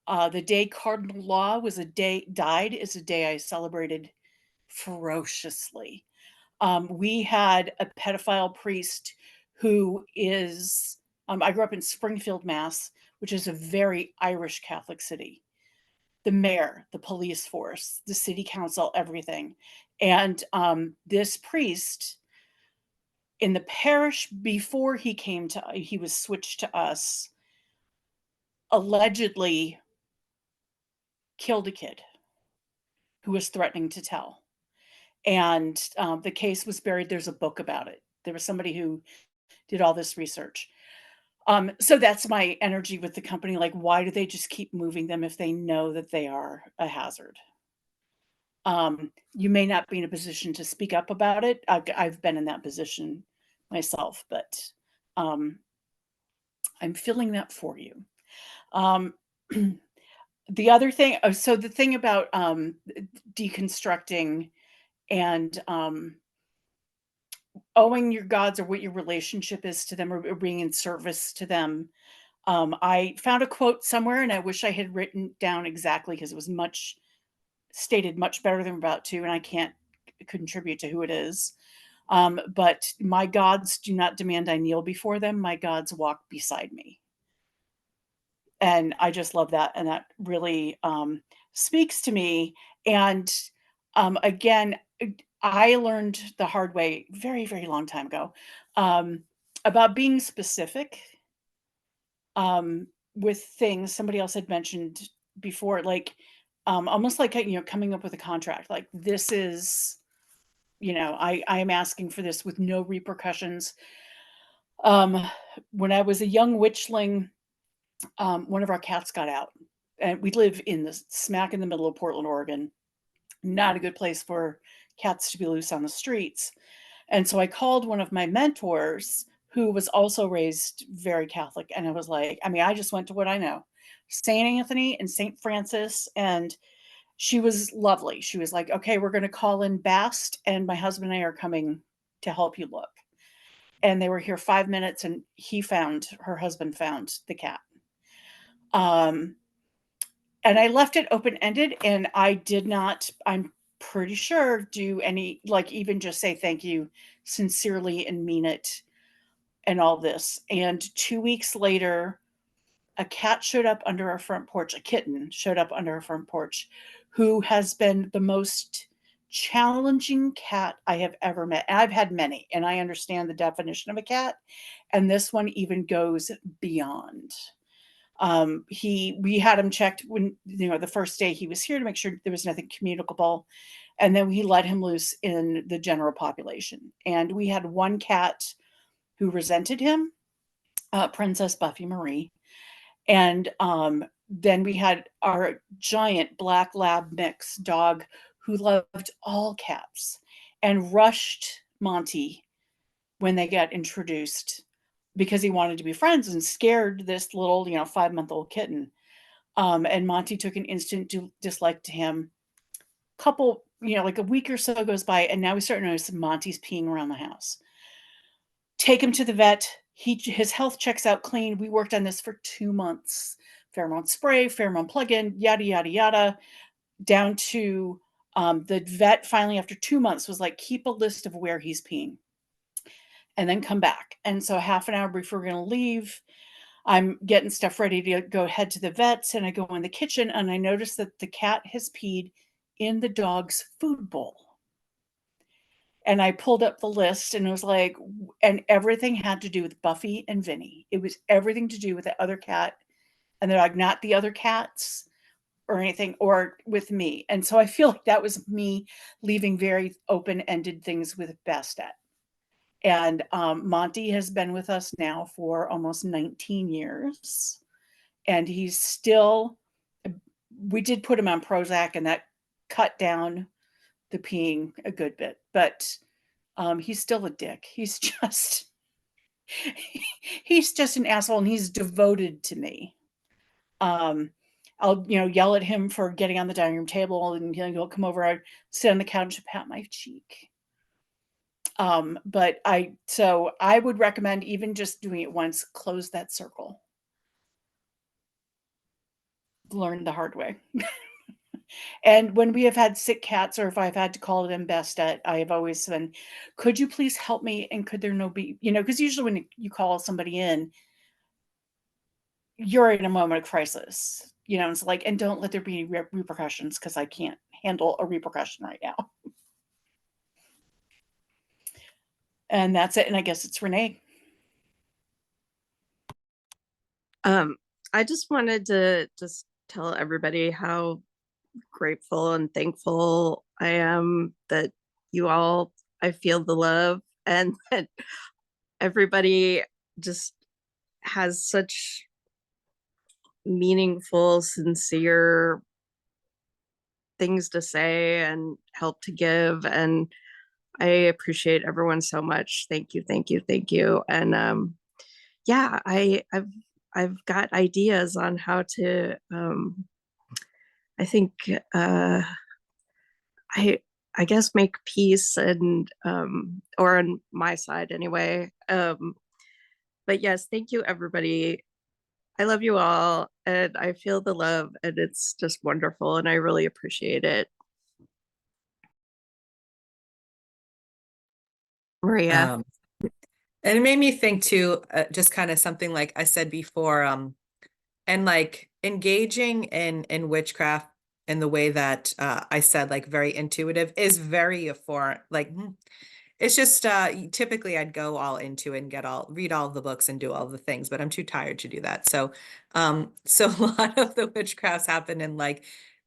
The day Cardinal Law died is a day I celebrated ferociously. We had a pedophile priest who is, I grew up in Springfield, Mass, which is a very Irish Catholic city. The mayor, the police force, the city council, everything. And this priest in the parish before he was switched to us, allegedly killed a kid who was threatening to tell. And the case was buried. There's a book about it. There was somebody who did all this research. So that's my energy with the company. Like, why do they just keep moving them if they know that they are a hazard? You may not be in a position to speak up about it. I've been in that position myself, but I'm feeling that for you. The other thing, so the thing about deconstructing and owing your gods or what your relationship is to them, or being in service to them. I found a quote somewhere, and I wish I had written down exactly because it was stated much better than I'm about to, and I can't contribute to who it is. But my gods do not demand I kneel before them. My gods walk beside me. And I just love that. And that really speaks to me. And again, I learned the hard way very, very long time ago about being specific with things. Somebody else had mentioned before, like almost like, coming up with a contract. Like, this is, I am asking for this with no repercussions. When I was a young witchling, one of our cats got out, and we live in the smack in the middle of Portland, Oregon. Not a good place for cats to be loose on the streets. And so I called one of my mentors who was also raised very Catholic. And I was like, I just went to what I know, St. Anthony and St. Francis. And she was lovely. She was like, okay, we're going to call in Bast, and my husband and I are coming to help you look. And they were here 5 minutes, and her husband found the cat. And I left it open-ended, and I did not, I'm pretty sure, do any, like, even just say thank you sincerely and mean it and all this. And 2 weeks later, a cat showed up under our front porch, a kitten showed up under our front porch, who has been the most challenging cat I have ever met. And I've had many, and I understand the definition of a cat, and this one even goes beyond. We had him checked when, the first day he was here to make sure there was nothing communicable. And then we let him loose in the general population. And we had one cat who resented him, Princess Buffy Marie. And then we had our giant black lab mix dog who loved all cats and rushed Monty when they got introduced because he wanted to be friends, and scared this little, 5-month-old kitten. And Monty took an instant dislike to him. Couple, like a week or so goes by, and now we start noticing Monty's peeing around the house. Take him to the vet. His health checks out clean. We worked on this for 2 months. Pheromone spray, pheromone plug-in, yada, yada, yada, down to the vet finally, after 2 months, was like, keep a list of where he's peeing and then come back. And so half an hour before we're going to leave, I'm getting stuff ready to go head to the vets, and I go in the kitchen, and I notice that the cat has peed in the dog's food bowl. And I pulled up the list, and it was like, and everything had to do with Buffy and Vinny. It was everything to do with the other cat and the dog, not the other cats or anything, or with me. And so I feel like that was me leaving very open-ended things with Bastet. And Monty has been with us now for almost 19 years. And he's still, we did put him on Prozac, and that cut down the peeing a good bit. But he's still a dick. He's just an asshole, and he's devoted to me. I'll, yell at him for getting on the dining room table, and he'll come over, I sit on the couch and pat my cheek. But so I would recommend, even just doing it once, close that circle. learned the hard way. And when we have had sick cats, or if I've had to call them best at, I have always been, could you please help me? And could there no be, because usually when you call somebody in, you're in a moment of crisis, it's like, and don't let there be repercussions, because I can't handle a repercussion right now. And that's it. And I guess it's Renee. I just wanted to just tell everybody how grateful and thankful I am that you all, I feel the love, and that everybody just has such meaningful, sincere things to say and help to give. And I appreciate everyone so much. Thank you, thank you, thank you. And yeah, I've got ideas on how to I think I guess make peace, and or on my side anyway. But yes, thank you everybody. I love you all, and I feel the love, and it's just wonderful, and I really appreciate it. Maria. And it made me think too, just kind of something like I said before, and like engaging in witchcraft in the way that I said, like very intuitive, is very foreign. Like it's just typically I'd go all into it and read all the books and do all the things, but I'm too tired to do that. So a lot of the witchcrafts happen in like,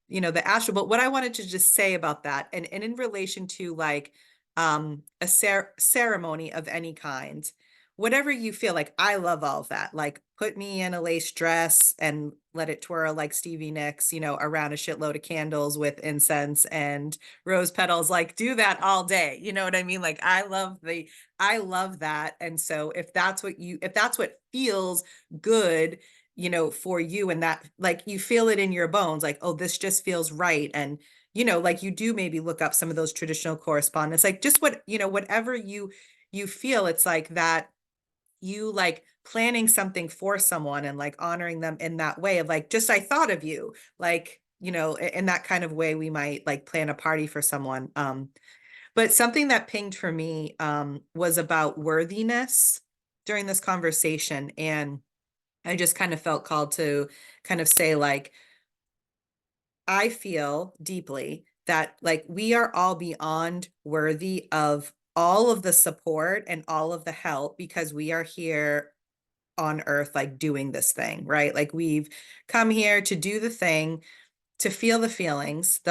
the astral. But what I wanted to just say about that, and in relation to like a ceremony of any kind, whatever you feel like, I love all of that. Like put me in a lace dress and let it twirl like Stevie Nicks, around a shitload of candles with incense and rose petals, like do that all day. You know what I mean? Like I love that. And so if that's what feels good, for you, and that like you feel it in your bones, like, oh, this just feels right. And like you do maybe look up some of those traditional correspondence, like just whatever you feel, it's like that you like planning something for someone and like honoring them in that way of like, just I thought of you, like, in that kind of way we might like plan a party for someone. But something that pinged for me was about worthiness during this conversation. And I just kind of felt called to kind of say like, I feel deeply that like we are all beyond worthy of all of the support and all of the help, because we are here on earth like doing this thing, right? Like we've come here to do the thing, to feel the feelings.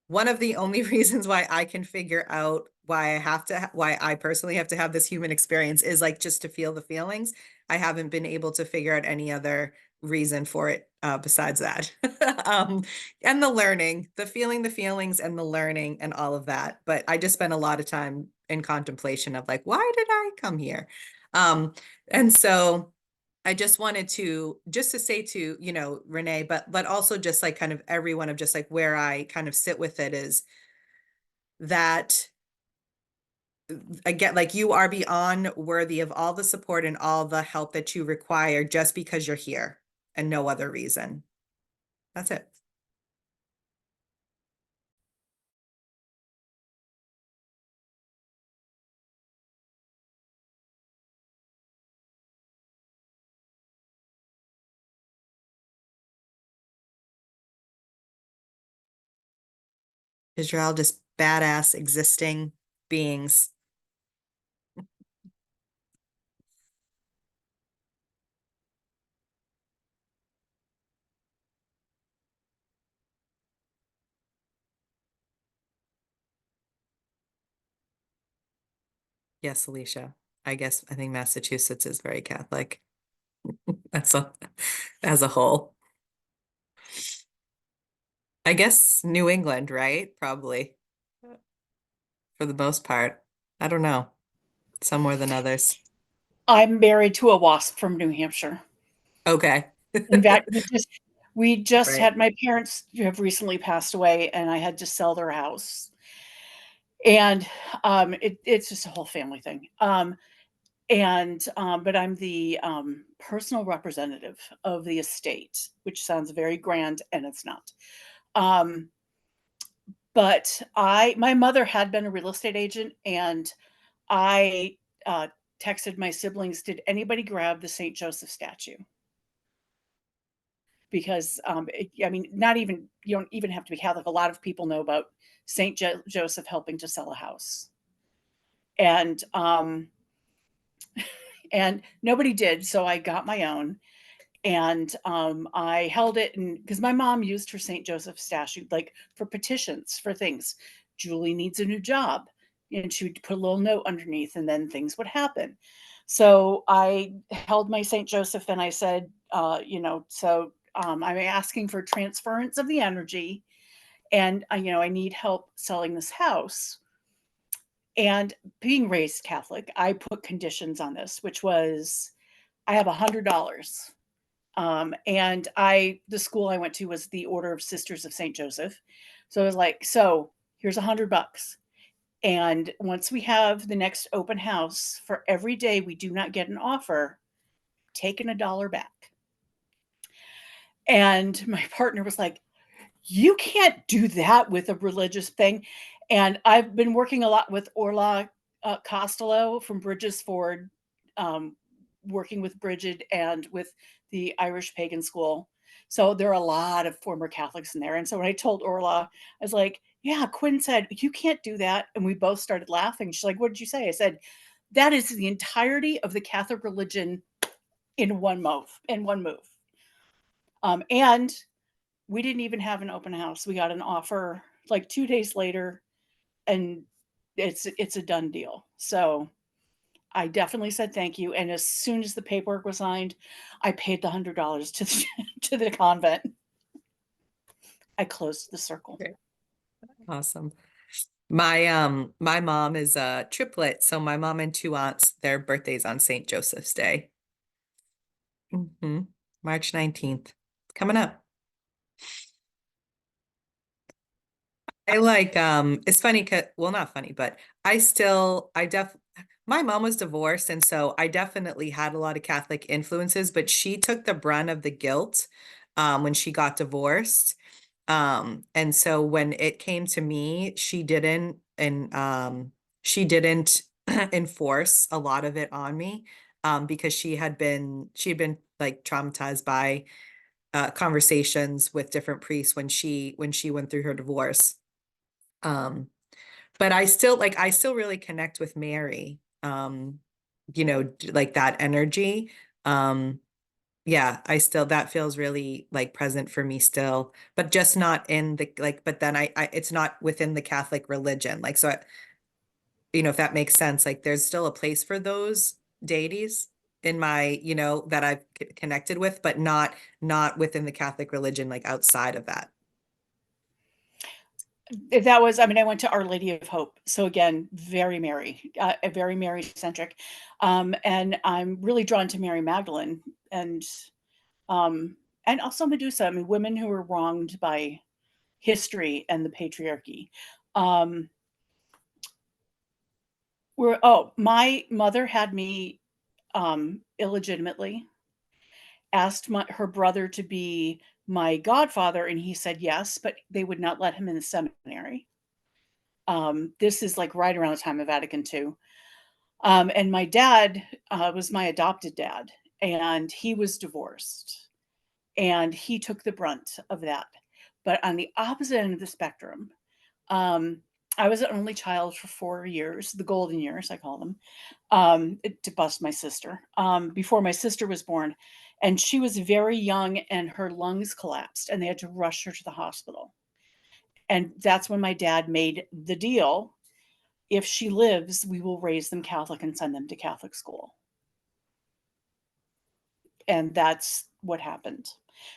One of the only reasons why I can figure out why I personally have to have this human experience is like just to feel the feelings. I haven't been able to figure out any other reason for it besides that. And the learning, the feeling the feelings and the learning and all of that. But I just spent a lot of time in contemplation of like, why did I come here? And so I just wanted to say to, Renee, but also just like kind of everyone, of just like where I kind of sit with it is that again, like you are beyond worthy of all the support and all the help that you require just because you're here and no other reason. That's it. Because you're all just badass existing beings. Yes, Alicia. I think Massachusetts is very Catholic. That's as a whole. I guess New England, right? Probably for the most part. I don't know. Some more than others. I'm married to a wasp from New Hampshire. Okay. In fact, we just Right. had, my parents have recently passed away, and I had to sell their house. And it's just a whole family thing. And but I'm the personal representative of the estate, which sounds very grand, and it's not. Um, but my mother had been a real estate agent, and I texted my siblings, "Did anybody grab the St. Joseph statue?" Because I mean, not even you don't even have to be Catholic. A lot of people know about St. Joseph helping to sell a house, and and nobody did. So I got my own, and I held it, and because my mom used her St. Joseph statue like for petitions for things. Julie needs a new job, and she would put a little note underneath, and then things would happen. So I held my St. Joseph, and I said, I'm asking for transference of the energy, and I need help selling this house. And being raised Catholic, I put conditions on this, which was I have $100. And the school I went to was the Order of Sisters of St. Joseph. So I was like, so here's $100. And once we have the next open house, for every day we do not get an offer, taking $1 back. And my partner was like, you can't do that with a religious thing. And I've been working a lot with Orla Costello from Bridges Ford, working with Bridget and with the Irish Pagan School. So there are a lot of former Catholics in there. And so when I told Orla, I was like, yeah, Quinn said, you can't do that. And we both started laughing. She's like, what did you say? I said, that is the entirety of the Catholic religion in one move. And we didn't even have an open house. We got an offer like 2 days later, and it's a done deal. So I definitely said thank you. And as soon as the paperwork was signed, I paid the $100 to to the convent. I closed the circle. Okay. Awesome. My mom is a triplet, so my mom and two aunts, their birthdays on St. Joseph's Day. March 19th. Coming up. I like it's funny well, not funny, but my mom was divorced, and so I definitely had a lot of Catholic influences, but she took the brunt of the guilt when she got divorced. And so when it came to me, she didn't enforce a lot of it on me because she had been like traumatized by conversations with different priests when she went through her divorce. But I still really connect with Mary. Like that energy. Yeah, that feels really like present for me still, but just not in the like, but then it's not within the Catholic religion. Like, so, if that makes sense, like there's still a place for those deities in my, that I've connected with, but not within the Catholic religion, like outside of that. That was, I mean, I went to Our Lady of Hope. So again, very very Mary centric. And I'm really drawn to Mary Magdalene and also Medusa. I mean, women who were wronged by history and the patriarchy. My mother had me illegitimately, asked her brother to be my godfather, and he said yes, but they would not let him in the seminary. This is like right around the time of Vatican II. And my dad was my adopted dad, and he was divorced, and he took the brunt of that. But on the opposite end of the spectrum, I was an only child for 4 years, the golden years, I call them, to bust my sister, before my sister was born. And she was very young, and her lungs collapsed, and they had to rush her to the hospital. And that's when my dad made the deal. If she lives, we will raise them Catholic and send them to Catholic school. And that's what happened.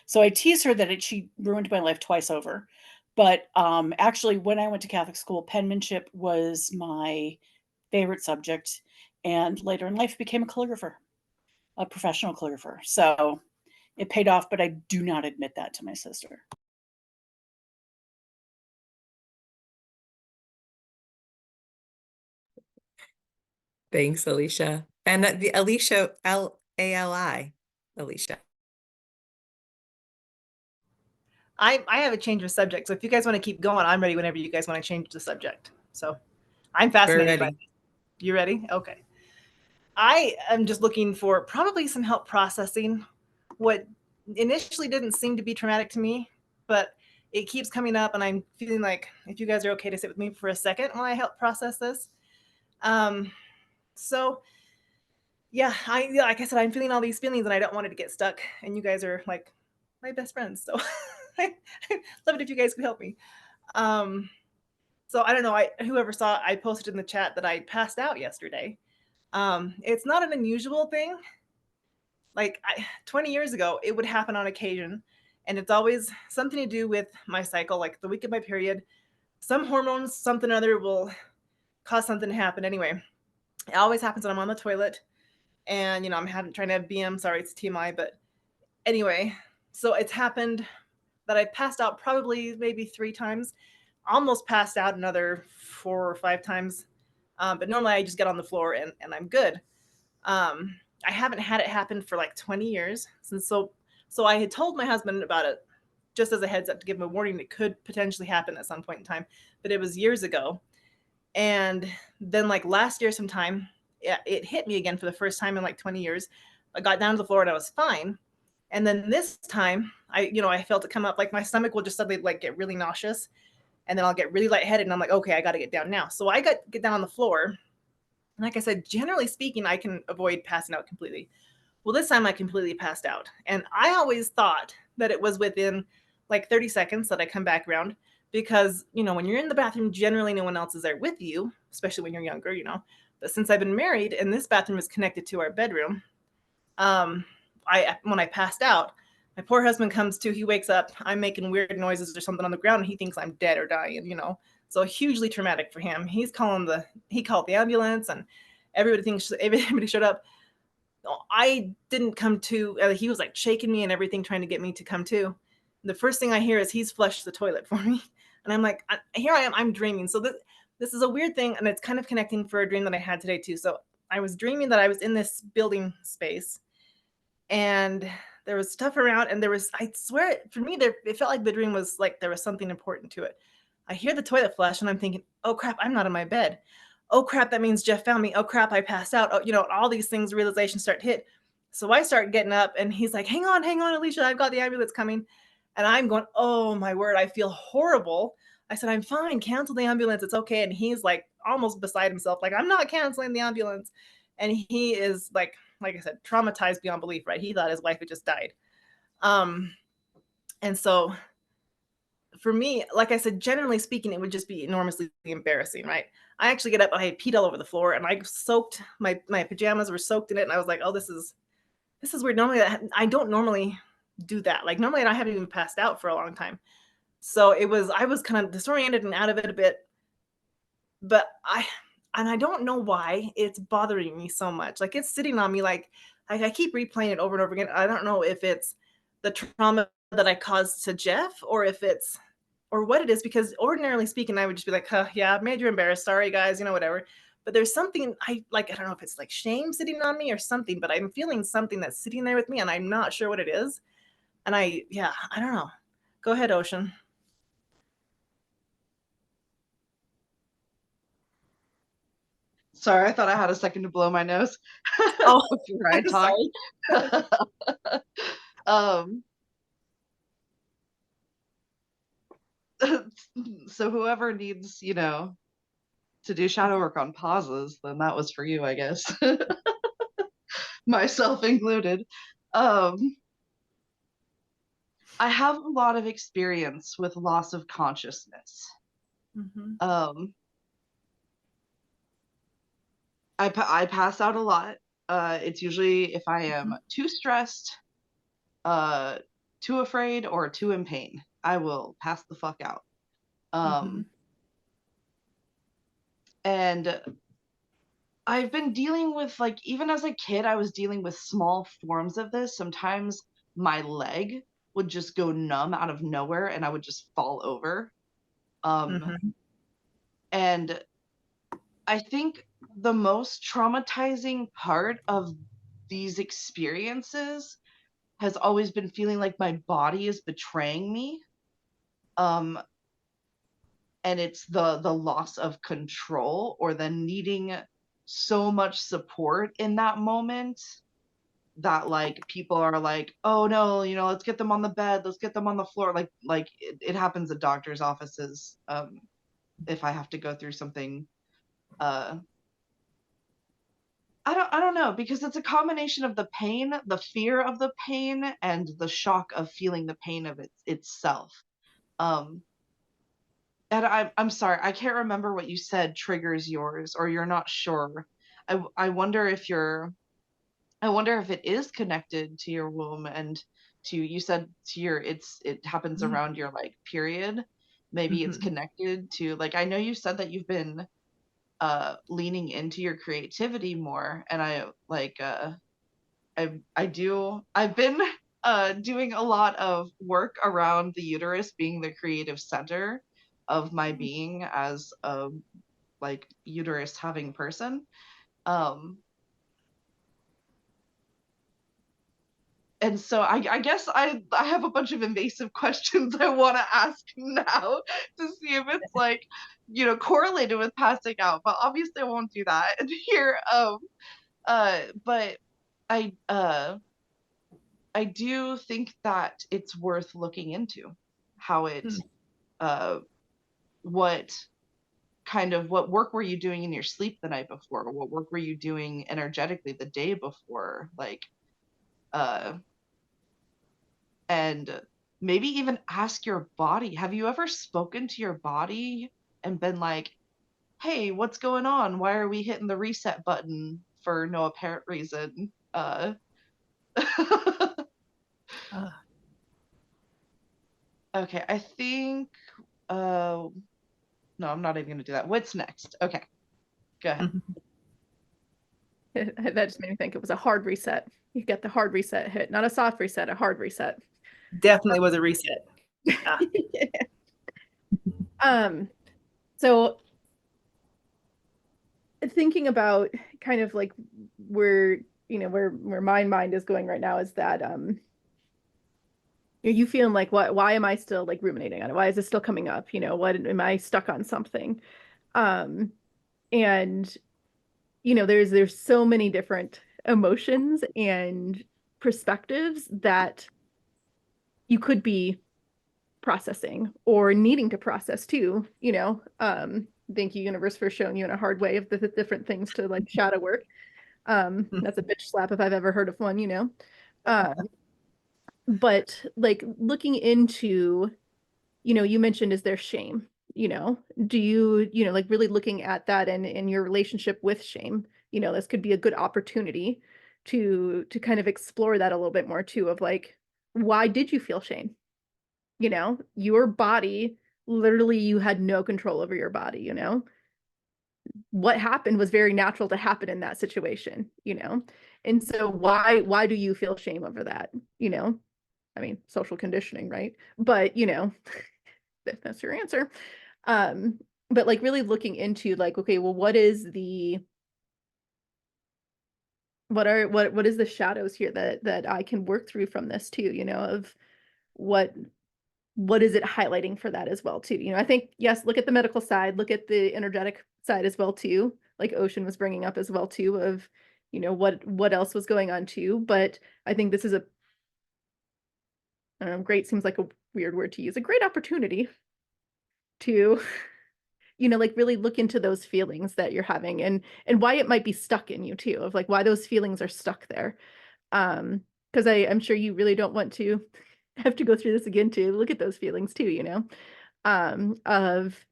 So I tease her that she ruined my life twice over. But actually, when I went to Catholic school, penmanship was my favorite subject. And later in life, became a calligrapher, a professional calligrapher. So it paid off, but I do not admit that to my sister. Thanks, Alicia. And the Alicia, L-A-L-I, Alicia. I have a change of subject. So if you guys want to keep going, I'm ready whenever you guys want to change the subject. So I'm We're fascinated by ready. this. You ready? Okay. I am just looking for probably some help processing what initially didn't seem to be traumatic to me, but it keeps coming up, and I'm feeling like if you guys are okay to sit with me for a second while I help process this. So yeah, like I said, I'm feeling all these feelings, and I don't want it to get stuck. And you guys are like my best friends, so I love it if you guys could help me. Um, so I don't know. Whoever saw, I posted in the chat that I passed out yesterday. It's not an unusual thing. Like 20 years ago, it would happen on occasion, and it's always something to do with my cycle, like the week of my period. Some hormones, something or other, will cause something to happen. Anyway, it always happens when I'm on the toilet, and I'm trying to have BM. Sorry, it's TMI, but anyway, so it's happened that I passed out probably maybe 3 times, almost passed out another 4 or 5 times. But normally I just get on the floor and I'm good. I haven't had it happen for like 20 years since. So I had told my husband about it just as a heads up to give him a warning it could potentially happen at some point in time, but it was years ago. And then like last year sometime, it hit me again for the first time in like 20 years. I got down to the floor and I was fine. And then this time I felt it come up, like my stomach will just suddenly like get really nauseous, and then I'll get really lightheaded and I'm like, okay, I got to get down now. So I get down on the floor. And like I said, generally speaking, I can avoid passing out completely. Well, this time I completely passed out. And I always thought that it was within like 30 seconds that I come back around because, when you're in the bathroom, generally no one else is there with you, especially when you're younger. But since I've been married and this bathroom is connected to our bedroom, when I passed out, my poor husband comes to, he wakes up, I'm making weird noises or something on the ground, and he thinks I'm dead or dying. So hugely traumatic for him. He called the ambulance, and everybody showed up. I didn't come to. He was like shaking me and everything, trying to get me to come to. The first thing I hear is he's flushed the toilet for me, and I'm like, here I am. I'm dreaming. So this is a weird thing, and it's kind of connecting for a dream that I had today too. So I was dreaming that I was in this building space, and there was stuff around, and I swear, for me, it felt like the dream was like there was something important to it. I hear the toilet flush, and I'm thinking, oh crap, I'm not in my bed. Oh crap, that means Jeff found me. Oh crap, I passed out. Oh, all these things, realizations start to hit. So I start getting up, and he's like, hang on, Alicia, I've got the ambulance coming. And I'm going, oh my word, I feel horrible. I said, I'm fine, cancel the ambulance, it's okay. And he's like almost beside himself, like, I'm not canceling the ambulance. And he is like I said, traumatized beyond belief, right? He thought his wife had just died. And so for me, like I said, generally speaking, it would just be enormously embarrassing, right? I actually get up, I peed all over the floor, and I soaked my pajamas were soaked in it, and I was like, oh, this is weird. Normally, I don't normally do that. Like normally, I haven't even passed out for a long time. So I was kind of disoriented and out of it a bit, but I don't know why it's bothering me so much. Like it's sitting on me, like I keep replaying it over and over again. I don't know if it's the trauma that I caused to Jeff, or if it's or what it is, because ordinarily speaking, I would just be like, huh, yeah, I've made you embarrassed. Sorry, guys, whatever. But there's something I don't know if it's like shame sitting on me or something, but I'm feeling something that's sitting there with me, and I'm not sure what it is. And I don't know. Go ahead, Ocean. Sorry, I thought I had a second to blow my nose Oh, before I I'm talked. um, so whoever needs, to do shadow work on pauses, then that was for you, I guess. Myself included. I have a lot of experience with loss of consciousness. Mm-hmm. I pass out a lot. It's usually if I am too stressed, too afraid, or too in pain. I will pass the fuck out. And I've been dealing with, like, even as a kid, I was dealing with small forms of this. Sometimes my leg would just go numb out of nowhere and I would just fall over. And I think the most traumatizing part of these experiences has always been feeling like my body is betraying me. Um, and it's the loss of control, or the needing so much support in that moment, that like people are like, oh no, let's get them on the bed, let's get them on the floor, like it happens at doctors' offices, if I have to go through something. I don't know, because it's a combination of the pain, the fear of the pain, and the shock of feeling the pain of itself. Um, and I'm sorry, I can't remember what you said triggers yours, or you're not sure. I wonder if it is connected to your womb, and you said to it happens Mm. around your like period. Maybe it's Mhm. connected to, like, I know you said that you've been leaning into your creativity more, and I've been doing a lot of work around the uterus being the creative center of my being as a like uterus having person. Um and so I guess I have a bunch of invasive questions I want to ask now to see if it's like, correlated with passing out, but obviously I won't do that here. But I I do think that it's worth looking into how it Hmm. uh what what work were you doing in your sleep the night before? What work were you doing energetically the day before? Like, uh and maybe even ask your body. Have you ever spoken to your body and been like, "Hey, what's going on? Why are we hitting the reset button for no apparent reason?" Ah. Okay, I think no, I'm not even gonna do that. What's next? Okay, go ahead. Mhm. That just made me think it was a hard reset. You get the hard reset hit, not a soft reset, a hard reset. Definitely was a reset. Yeah. Um, so thinking about kind of like where, where my mind is going right now is that you feeling like why am I still like ruminating on it? Why is this still coming up? What am I stuck on something? Um, and there's so many different emotions and perspectives that you could be processing or needing to process too. Thank you, universe, for showing you in a hard way of the different things to like shadow work. That's a bitch slap if I've ever heard of one. uh, but like looking into, you mentioned, is there shame? Do you like really looking at that and in your relationship with shame? This could be a good opportunity to kind of explore that a little bit more too, of like, why did you feel shame? Your body, literally, you had no control over your body. What happened was very natural to happen in that situation. And so why do you feel shame over that? I mean, social conditioning, right? But that's your answer. Um, but like really looking into like, okay, well, what is the what is the shadows here that I can work through from this too, of what what is it highlighting for that as well too? I think, yes, look at the medical side, look at the energetic side as well too, like Ocean was bringing up as well too, of what else was going on too. But I think this is great seems like a weird word to use, a great opportunity to like really look into those feelings that you're having, and why it might be stuck in you too, of like why those feelings are stuck there. Because I'm sure you really don't want to have to go through this again to look at those feelings too. Of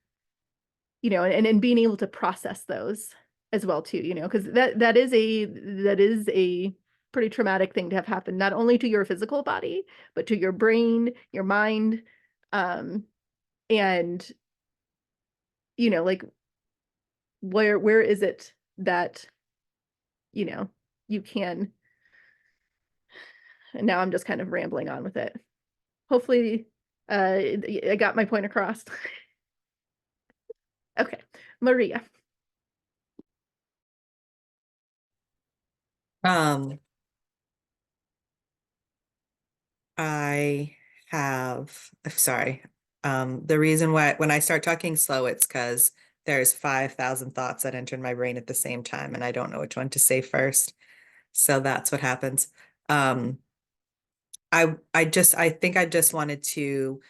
and being able to process those as well too. Because that is a pretty traumatic thing to have happen, not only to your physical body, but to your brain, your mind. And like where is it that you know you can, and now I'm just kind of rambling on with it. Hopefully I got my point across. Okay, Maria. Um, I sorry. The reason why when I start talking slow, it's because there's 5,000 thoughts that enter my brain at the same time, and I don't know which one to say first. So that's what happens. Um, I think I just wanted to,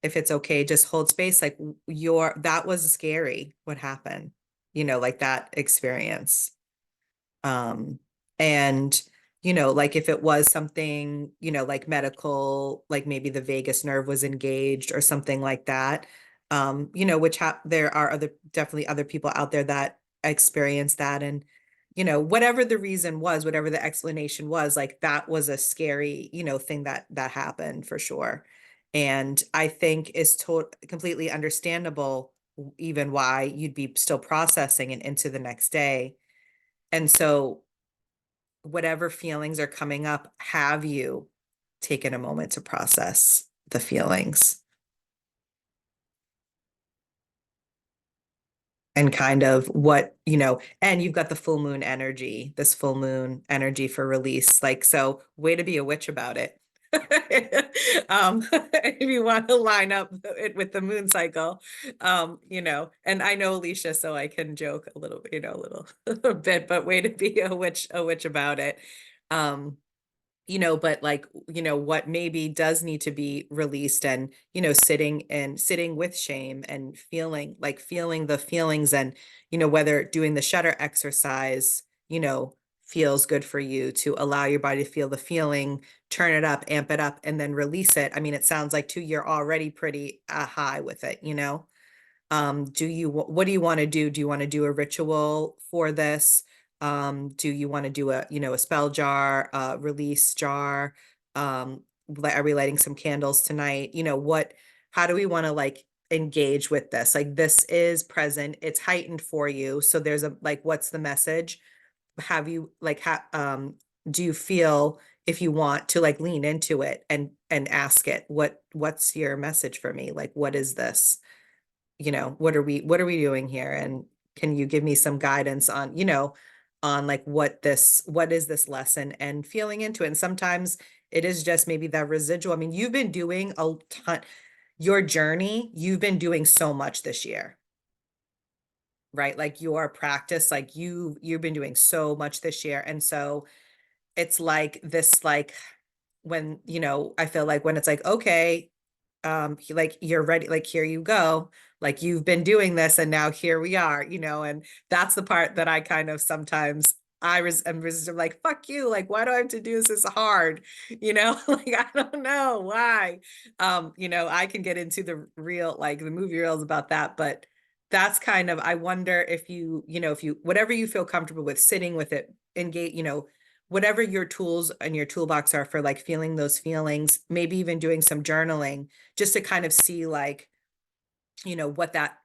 if it's okay, just hold space. Like that was scary, what happened, like that experience. Um, and like if it was something, like medical, like maybe the vagus nerve was engaged or something like that, which there are definitely other people out there that experience that. And, whatever the reason was, whatever the explanation was, like that was a scary, thing that happened for sure. And I think is completely understandable even why you'd be still processing and into the next day. And so whatever feelings are coming up, have you taken a moment to process the feelings and kind of what, and you've got the full moon energy, this full moon energy for release. Like, so way to be a witch about it. If you want to line up it with the moon cycle, and I know Alicia, so I can joke a little, a bit, but way to be a witch about it. But like, what maybe does need to be released and, sitting with shame and feeling the feelings and, whether doing the shutter exercise, feels good for you to allow your body to feel the feeling, turn it up, amp it up, and then release it. I mean, it sounds like too, you're already pretty high with it, what do you want to do? Do you want to do a ritual for this? Do you want to do a spell jar, release jar? Are we lighting some candles tonight? How do we want to like engage with this? Like this is present, it's heightened for you. So there's what's the message? Have you do you feel if you want to like lean into it and ask it, what's your message for me? Like, what is this? What are we doing here? And can you give me some guidance on, on like what is this lesson and feeling into it? And sometimes it is just maybe that residual. I mean, you've been doing a ton, your journey, you've been doing so much this year, right? Like your practice, like you've been doing so much this year. And so it's like this, like when, I feel like when it's like, okay, like you're ready, like here you go, like you've been doing this and now here we are, and that's the part that I kind of sometimes am resistant, like fuck you, like why do I have to do this hard, like I don't know why. I can get into the real, like the movie reels about that, but that's kind of, I wonder if if you whatever you feel comfortable with sitting with it, engage, whatever your tools and your toolbox are for like feeling those feelings, maybe even doing some journaling just to kind of see like,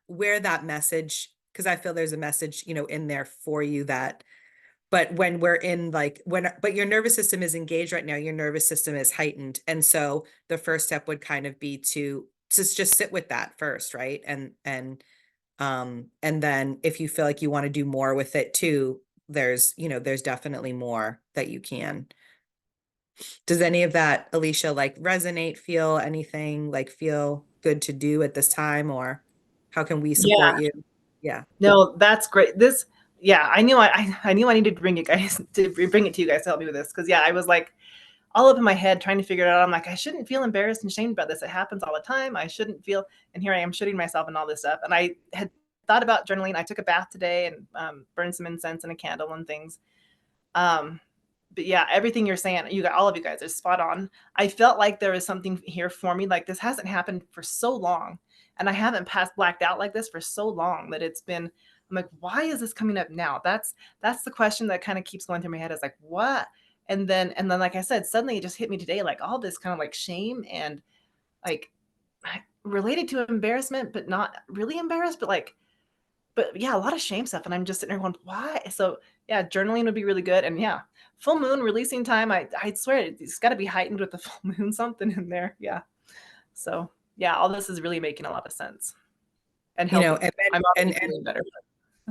where that message, because I feel there's a message, in there for you that, but when we're in like, but your nervous system is engaged right now, your nervous system is heightened. And so the first step would kind of be to just sit with that first, right? And then if you feel like you want to do more with it too, there's definitely more that you can. Does any of that, Alicia, like resonate, feel anything, like feel good to do at this time, or how can we support Yeah. you? Yeah. No, that's great. Yeah, I knew I needed to bring you guys to bring it to you guys to help me with this. Cause yeah, I was like all up in my head trying to figure it out. I'm like, I shouldn't feel embarrassed and shamed about this. It happens all the time. I shouldn't feel, and here I am shooting myself and all this stuff. And I had thought about journaling. I took a bath today and burned some incense and a candle and things. But yeah, everything you're saying, all of you guys are spot on. I felt like there was something here for me. Like this hasn't happened for so long, and I haven't passed blacked out like this for so long that it's been. I'm like, why is this coming up now? That's the question that kind of keeps going through my head. Is like, what? And then, like I said, suddenly it just hit me today, like all this kind of like shame and like related to embarrassment, but not really embarrassed, but yeah, a lot of shame stuff. And I'm just sitting there going, why? So yeah, journaling would be really good. And yeah, full moon releasing time. I swear it's got to be heightened with the full moon, something in there. Yeah. So yeah, all this is really making a lot of sense and helping. And then, I'm and already feeling better.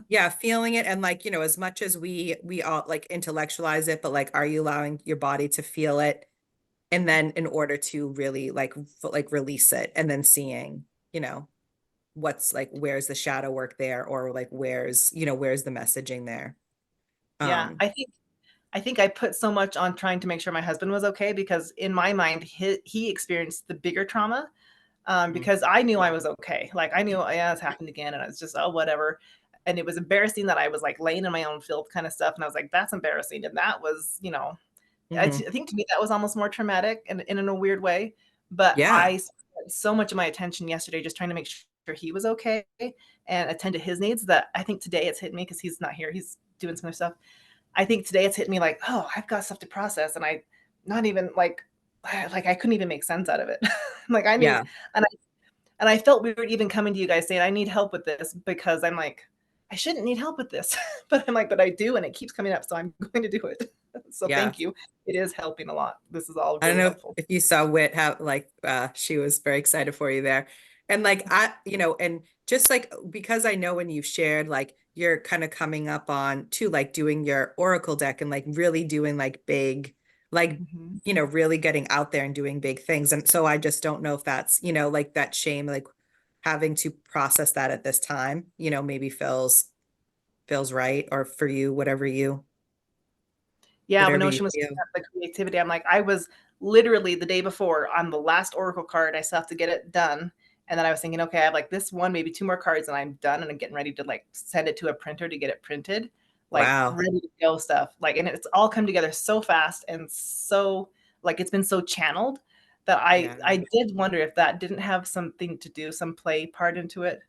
Yeah, feeling it, and like, as much as we all like intellectualize it, but like, are you allowing your body to feel it? And then in order to really like release it, and then seeing, what's like, where's the shadow work there, or like where's the messaging there. Yeah, Um, I think I put so much on trying to make sure my husband was okay, because in my mind he experienced the bigger trauma, mhm, because I knew I was okay. Like I knew, yeah, it's happened again, and I was just, oh, whatever. And it was embarrassing that I was like laying in my own filth kind of stuff, and I was like, that's embarrassing. And that was, mhm. I think to me that was almost more traumatic, and in a weird way. But Yeah, I spent so much of my attention yesterday just trying to make sure he was okay and attend to his needs, that I think today it's hit me, because he's not here. He's doing some other stuff. I think today it's hit me like, oh, I've got stuff to process, and I not even like I couldn't even make sense out of it. Like I need, yeah, and I felt weird even coming to you guys saying I need help with this, because I'm like, I shouldn't need help with this. But I'm like, but I do, and it keeps coming up, so I'm going to do it. So yeah. thank you. It is helping a lot. This is all I don't really know helpful. if you saw Wit, how like she was very excited for you there. And like and just like, because I know when you've shared, like you're kind of coming up on to like doing your Oracle deck, and like really doing like big, like, Mhm. really getting out there and doing big things. And so I just don't know if that's, like that shame, like having to process that at this time, maybe feels right, or for you, Yeah, when whatever you Ocean was talking feel. about the creativity, I'm like, I was literally the day before on the last Oracle card. I still have to get it done. And then I was thinking, okay, I have like this one, maybe two more cards, and I'm done. And I'm getting ready to like send it to a printer to get it printed, like Wow. ready to go stuff. Like, and it's all come together so fast, and so like it's been so channeled that Yeah. I did wonder if that didn't have something to do, some play part into it.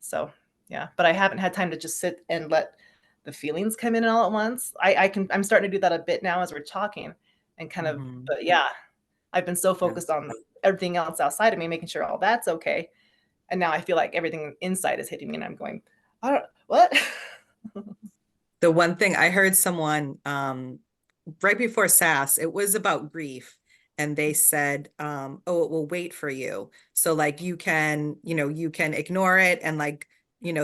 So yeah, but I haven't had time to just sit and let the feelings come in all at once. I'm starting to do that a bit now as we're talking, and kind of, Hmm. but yeah, I've been so Yeah. focused on everything else outside of me, making sure all that's okay. And now I feel like everything inside is hitting me, and I'm going, I don't what? The one thing I heard someone right before SAS, it was about grief. And they said, oh, it will wait for you. So like you can ignore it, and like,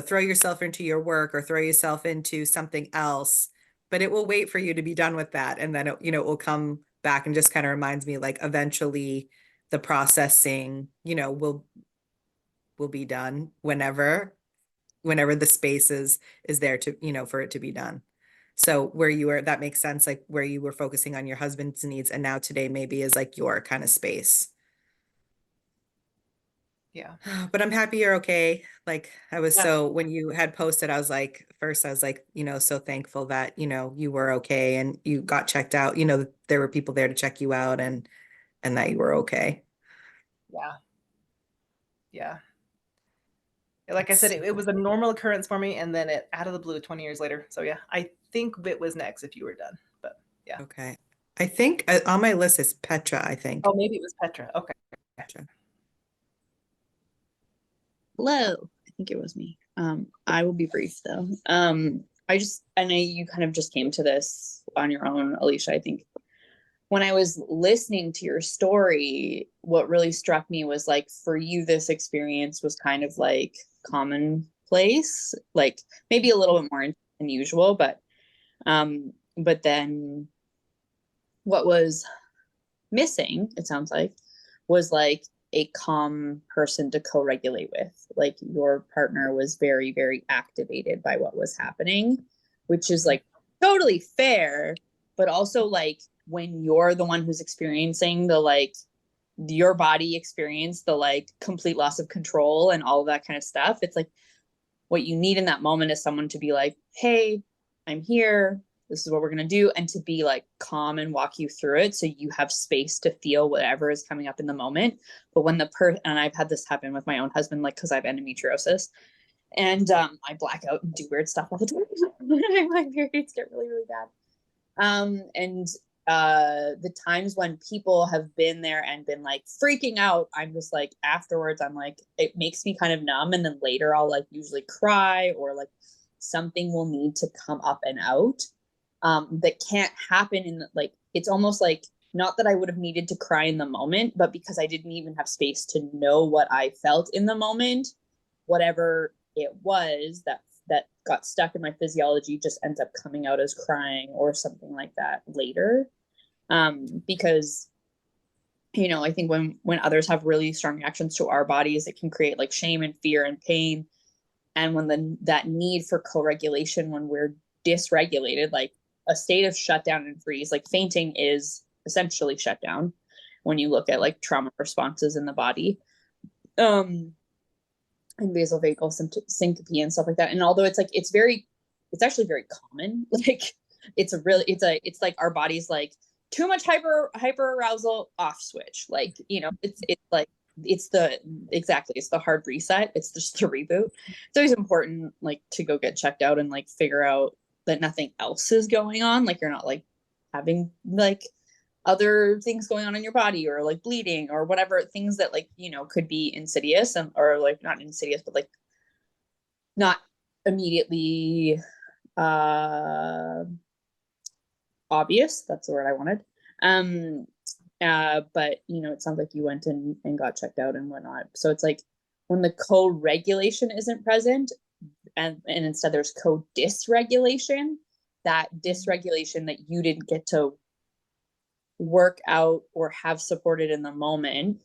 throw yourself into your work, or throw yourself into something else, but it will wait for you to be done with that. And then it will come back, and just kind of reminds me like eventually the processing, will be done whenever the space is there to, for it to be done. So where you were, that makes sense, like where you were focusing on your husband's needs, and now today maybe is like your kind of space. Yeah. But I'm happy you're okay. Like I was, Yeah. so when you had posted, I was like, first I was like, so thankful that, you were okay and you got checked out, there were people there to check you out, and that you were okay. Yeah. Yeah. Like I said, It's it was a normal occurrence for me, and then it out of the blue 20 years later. So yeah, I think Bit was next if you were done. But yeah. okay. I think on my list is Petra, I think. Oh, maybe it was Petra. Okay. Petra. Hello. I think it was me. I will be brief though. I know you kind of just came to this on your own, Alicia. I think when I was listening to your story, what really struck me was like for you, this experience was kind of like commonplace, like maybe a little bit more than usual, but then what was missing, it sounds like, was like a calm person to co-regulate with. Like your partner was very, very activated by what was happening, which is like totally fair, but also like when you're the one who's experiencing the like your body experience the like complete loss of control and all of that kind of stuff, it's like what you need in that moment is someone to be like, hey, I'm here, this is what we're going to do, and to be like calm and walk you through it so you have space to feel whatever is coming up in the moment. But when and I've had this happen with my own husband, like because I have endometriosis, and I black out and do weird stuff all the time. My periods get really, really bad. And the times when people have been there and been like freaking out, I'm just like afterwards I'm like, it makes me kind of numb, and then later I'll like usually cry, or like something will need to come up and out, that can't happen in like, it's almost like not that I would have needed to cry in the moment, but because I didn't even have space to know what I felt in the moment, whatever it was that got stuck in my physiology just ends up coming out as crying or something like that later. Because, you know, I think when others have really strong reactions to our bodies, it can create like shame and fear and pain. And when that need for co-regulation, when we're dysregulated, like a state of shutdown and freeze, like fainting is essentially shutdown when you look at like trauma responses in the body. And vasovagal syncope and stuff like that. And although it's like, it's actually very common. Like it's like our body's like too much hyper arousal, off switch. Like, you know, it's like, it's the hard reset. It's just the reboot. It's always important like to go get checked out and like figure out that nothing else is going on. Like you're not like having like other things going on in your body or like bleeding or whatever, things that like, you know, could be insidious and or like not insidious, but like not immediately obvious. That's the word I wanted. But you know, it sounds like you went and got checked out and whatnot. So it's like when the co-regulation isn't present and instead there's co-dysregulation, that dysregulation that you didn't get to work out or have supported in the moment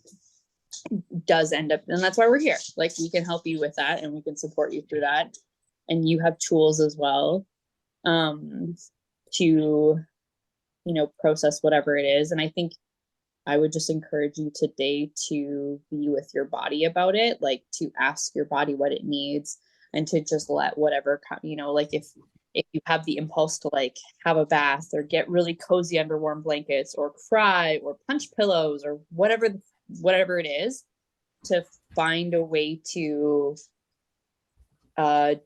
does end up, and that's why we're here. Like we can help you with that and we can support you through that. And you have tools as well to, you know, process whatever it is. And I think I would just encourage you today to be with your body about it, like to ask your body what it needs and to just let whatever, you know, like if you have the impulse to like have a bath or get really cozy under warm blankets or cry or punch pillows or whatever it is, to find a way to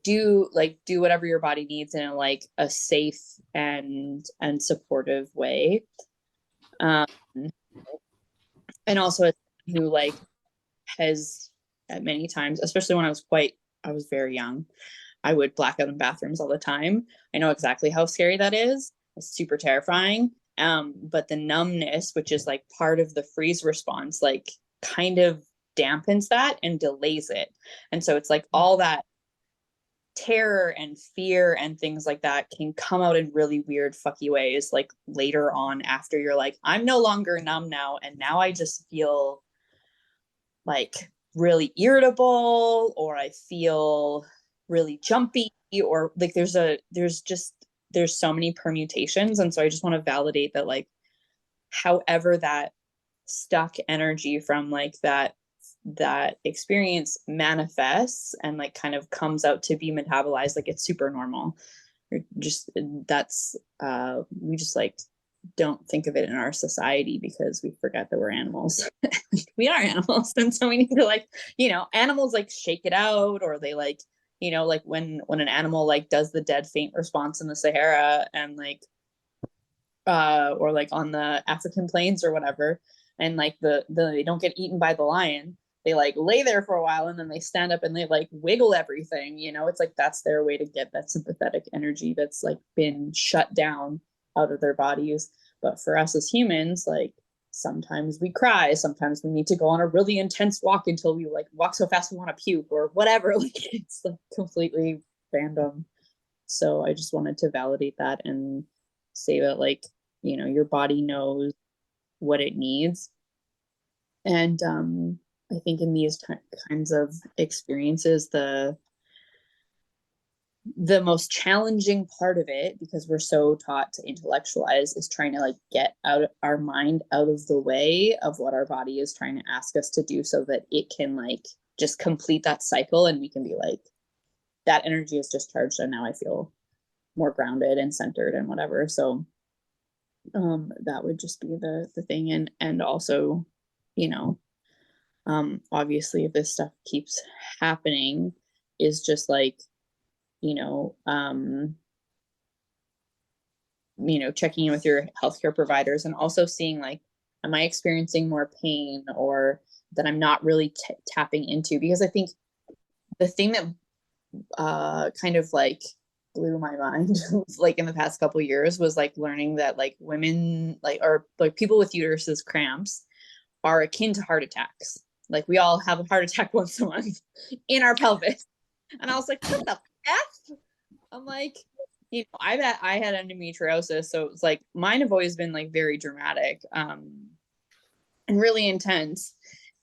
do whatever your body needs in a safe and supportive way. And also who like has at many times, especially when I was very young, I would black out in bathrooms all the time. I know exactly how scary that is. It's super terrifying. But the numbness, which is like part of the freeze response, like kind of dampens that and delays it. And so it's like all that terror and fear and things like that can come out in really weird fucky ways like later on, after you're like, I'm no longer numb now, and now I just feel like really irritable, or I feel really jumpy, or like there's so many permutations. And so I just want to validate that, like, however that stuck energy from like that experience manifests and like kind of comes out to be metabolized, like it's super normal. Just that's we just like don't think of it in our society because we forget that we're animals. We are animals, and so we need to, like, you know, animals like shake it out, or they like, you know, like when an animal like does the dead faint response in the Sahara and like or like on the African plains or whatever, and like they don't get eaten by the lion, they like lay there for a while and then they stand up and they like wiggle everything, you know. It's like that's their way to get that sympathetic energy that's like been shut down out of their bodies. But for us as humans, like sometimes we cry, sometimes we need to go on a really intense walk until we like walk so fast we want to puke or whatever. Like it's like completely random. So I just wanted to validate that and say that, like, you know, your body knows what it needs. And I think in these kinds of experiences, the most challenging part of it, because we're so taught to intellectualize, is trying to like get out of our mind out of the way of what our body is trying to ask us to do, so that it can like just complete that cycle and we can be like, that energy is discharged and now I feel more grounded and centered and whatever. So that would just be the thing. And also, you know, obviously if this stuff keeps happening, is just like, you know, checking in with your healthcare providers and also seeing like, am I experiencing more pain or that I'm not really tapping into? Because I think the thing that kind of like blew my mind like in the past couple of years was like learning that like women like, or like people with uteruses cramps are akin to heart attacks. Like we all have a heart attack once a month in our pelvis. And I was like, what the F? I'm like, I bet I had endometriosis, so it's like mine have always been like very dramatic, and really intense,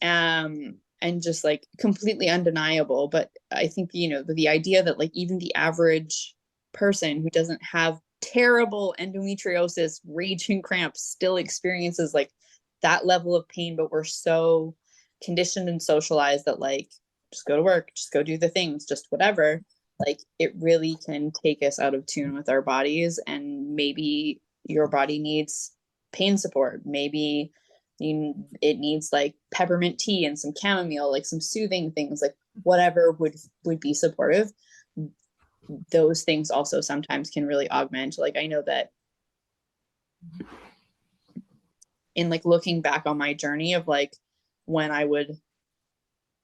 and just like completely undeniable. But I think, the idea that like even the average person who doesn't have terrible endometriosis, raging cramps, still experiences like that level of pain, but we're so conditioned and socialized that like, just go to work, just go do the things, just whatever. Like it really can take us out of tune with our bodies, and maybe your body needs pain support. Maybe it needs like peppermint tea and some chamomile, like some soothing things, like whatever would be supportive. Those things also sometimes can really augment. Like I know that in like looking back on my journey of like when I would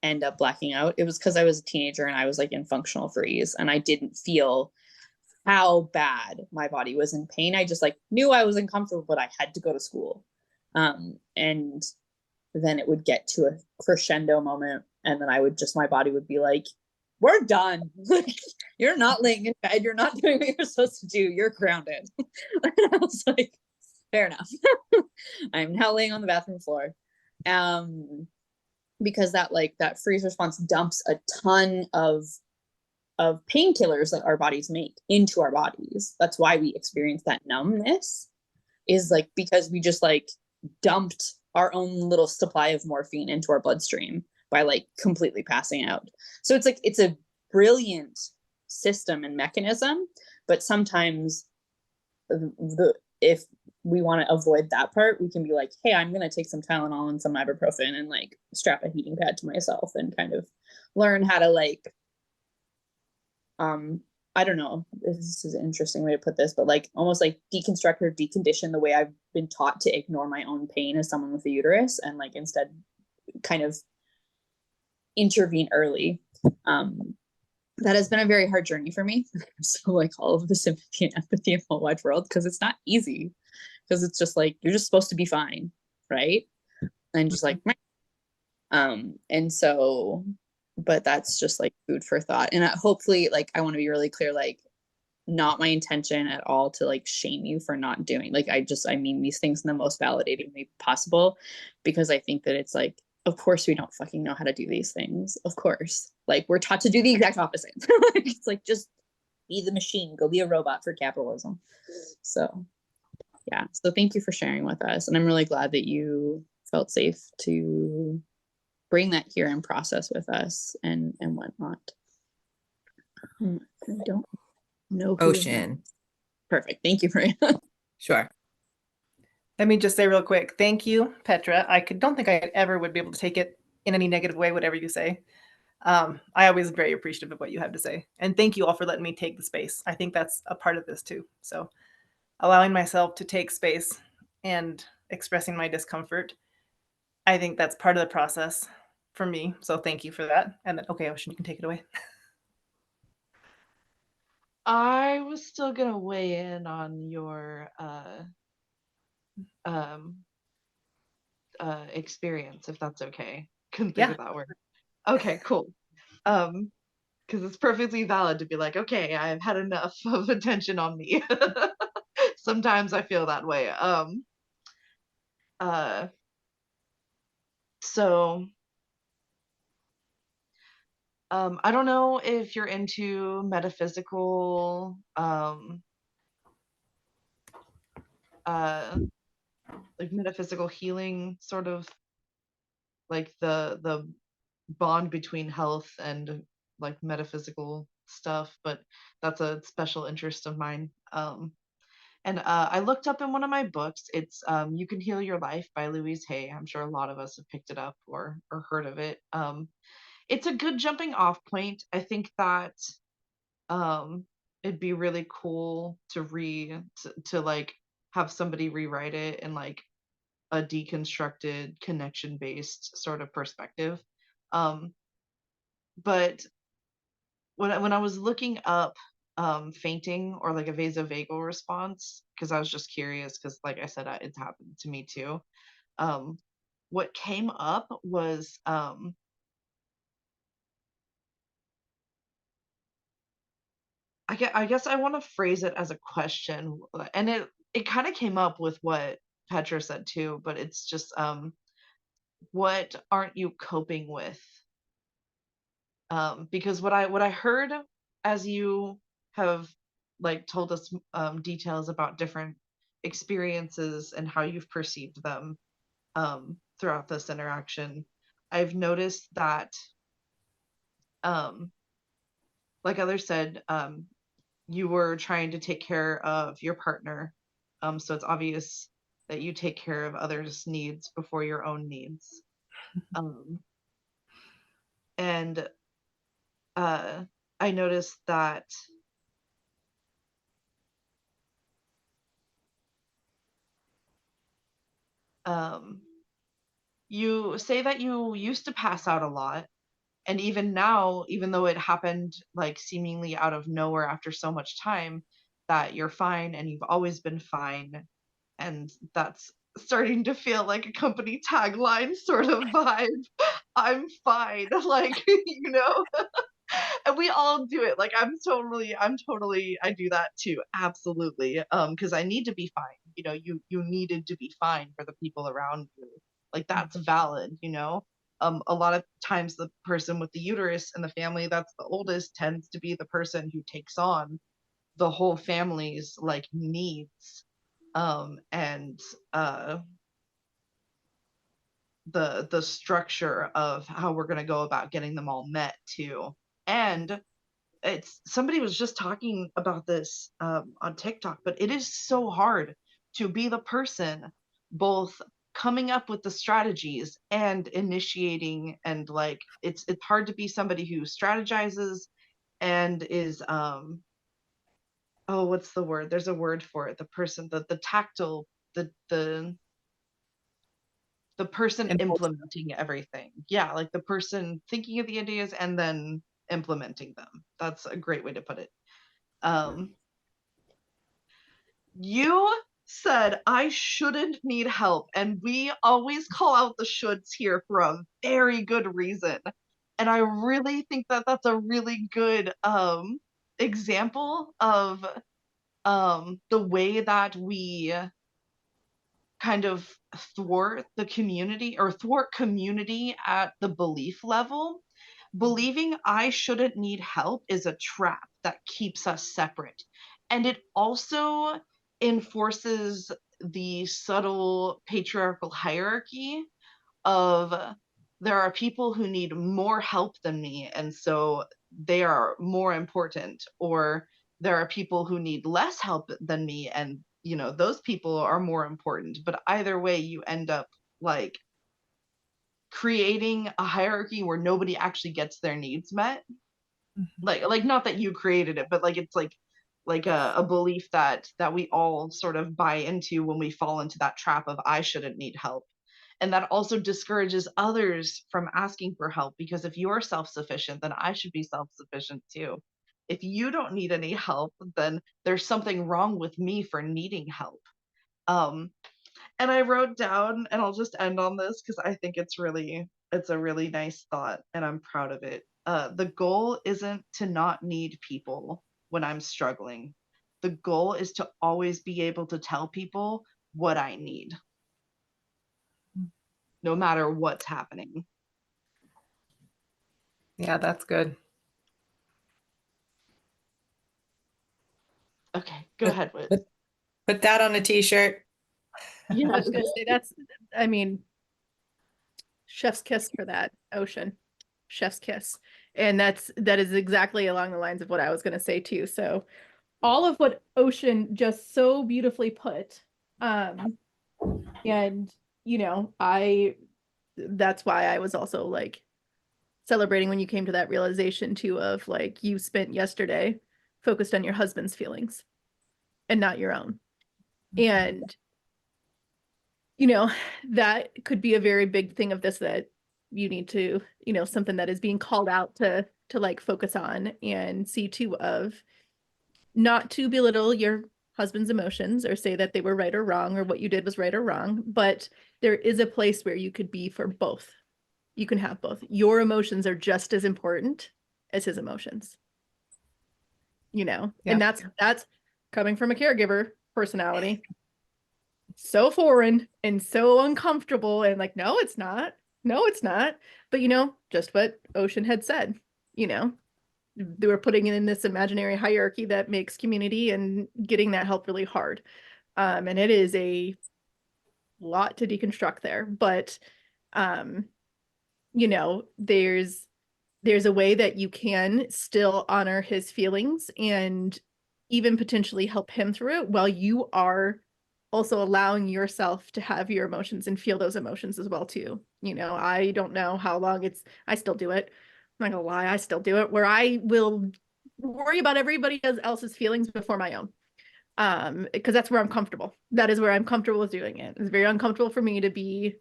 end up blacking out, it was because I was a teenager and I was like in functional freeze and I didn't feel how bad my body was in pain. I just like knew I was uncomfortable, but I had to go to school. And then it would get to a crescendo moment, and then my body would be like, we're done. You're not laying in bed, you're not doing what you're supposed to do, you're grounded. And I was like, fair enough. I'm now laying on the bathroom floor. Because that freeze response dumps a ton of painkillers that our bodies make into our bodies. That's why we experience that numbness, is like because we just like dumped our own little supply of morphine into our bloodstream by like completely passing out. So it's like it's a brilliant system and mechanism, but sometimes if we want to avoid that part, we can be like, hey, I'm going to take some Tylenol and some ibuprofen and like strap a heating pad to myself and kind of learn how to like I don't know, this is an interesting way to put this, but like almost like deconstruct or decondition the way I've been taught to ignore my own pain as someone with a uterus, and like instead kind of intervene early. That has been a very hard journey for me. So like all of the sympathy and empathy in the whole wide world, because it's not easy, because it's just like you're just supposed to be fine, right? And just like and so, but that's just like food for thought. And hopefully, like I want to be really clear, like not my intention at all to like shame you for not doing, like I mean these things in the most validating way possible, because I think that it's like, of course we don't fucking know how to do these things, of course, like we're taught to do the exact opposite. It's like, just be the machine, go be a robot for capitalism. So yeah, so thank you for sharing with us, and I'm really glad that you felt safe to bring that here and process with us and whatnot. I don't know who Ocean. Perfect. Thank you, Maria. Sure. Let me just say real quick, thank you, Petra. Don't think I ever would be able to take it in any negative way, whatever you say. I always am very appreciative of what you have to say. And thank you all for letting me take the space. I think that's a part of this too. So allowing myself to take space and expressing my discomfort, I think that's part of the process for me. So thank you for that. And then, okay, Ocean, you can take it away. I was still gonna weigh in on your experience, if that's okay. Couldn't think Yeah. of that word. Okay, cool. Because it's perfectly valid to be like, okay, I've had enough of attention on me. Sometimes I feel that way. So I don't know if you're into metaphysical like metaphysical healing, sort of like the bond between health and like metaphysical stuff, but that's a special interest of mine. And I looked up in one of my books. It's You Can Heal Your Life by Louise Hay. I'm sure a lot of us have picked it up or heard of it. It's a good jumping off point. I think that it'd be really cool to to like have somebody rewrite it in like a deconstructed, connection based sort of perspective. But when I was looking up fainting or like a vasovagal response, because I was just curious, because like I said, it's happened to me too. What came up was I guess I want to phrase it as a question, and it kind of came up with what Petra said too, but it's just what aren't you coping with? Because what I heard as you have like told us details about different experiences and how you've perceived them throughout this interaction, I've noticed that um, like others said, you were trying to take care of your partner. So it's obvious that you take care of others' needs before your own needs. And I noticed that you say that you used to pass out a lot. And even now, even though it happened like seemingly out of nowhere after so much time, that you're fine and you've always been fine. And that's starting to feel like a company tagline sort of vibe. I'm fine. Like, you know, and we all do it. Like I do that too. Absolutely. Because I need to be fine. You know, you needed to be fine for the people around you. Like that's valid, you know. A lot of times the person with the uterus in the family that's the oldest tends to be the person who takes on the whole family's like needs. And the structure of how we're going to go about getting them all met too. And it's somebody was just talking about this on TikTok, but it is so hard to be the person both coming up with the strategies and initiating, and like it's hard to be somebody who strategizes and is oh, what's the word, there's a word for it, the person, the tactile, the person implementing everything. Yeah, like the person thinking of the ideas and then implementing them. That's a great way to put it. You said I shouldn't need help, and we always call out the shoulds here for a very good reason. And I really think that that's a really good example of the way that we kind of thwart the community or thwart community at the belief level. Believing I shouldn't need help is a trap that keeps us separate. And it also enforces the subtle patriarchal hierarchy of there are people who need more help than me, and so they are more important, or there are people who need less help than me, and you know those people are more important. But either way you end up like creating a hierarchy where nobody actually gets their needs met. Like not that you created it, but like it's like a belief that we all sort of buy into when we fall into that trap of I shouldn't need help. And that also discourages others from asking for help, because if you're self-sufficient, then I should be self-sufficient too. If you don't need any help, then there's something wrong with me for needing help. um and I wrote down, and I'll just end on this because I think it's a really nice thought and I'm proud of it. The goal isn't to not need people when I'm struggling. The goal is to always be able to tell people what I need, no matter what's happening. Yeah, that's good. Okay, go ahead with. Put that on a t-shirt. Yeah, I was gonna say that's, I mean, chef's kiss for that, Ocean. Chef's kiss. And that is exactly along the lines of what I was gonna say too. So all of what Ocean just so beautifully put. And you know, that's why I was also like celebrating when you came to that realization too of like you spent yesterday focused on your husband's feelings and not your own. And you know, that could be a very big thing of this that you need to, you know, something that is being called out to like focus on and see too of not to belittle your husband's emotions or say that they were right or wrong or what you did was right or wrong, but there is a place where you could be for both. You can have both. Your emotions are just as important as his emotions. you know, Yep. and that's coming from a caregiver personality. So foreign and so uncomfortable, and like, no, it's not. No, it's not. But you know, just what Ocean had said, you know, they were putting in this imaginary hierarchy that makes community and getting that help really hard. And it is a lot to deconstruct there, but um, you know, there's a way that you can still honor his feelings and even potentially help him through it while you are also allowing yourself to have your emotions and feel those emotions as well too. You know, I don't know how long I still do it. I'm not gonna lie, I still do it where I will worry about everybody else's feelings before my own. Because that's where I'm comfortable. That is where I'm comfortable with doing it. It's very uncomfortable for me to be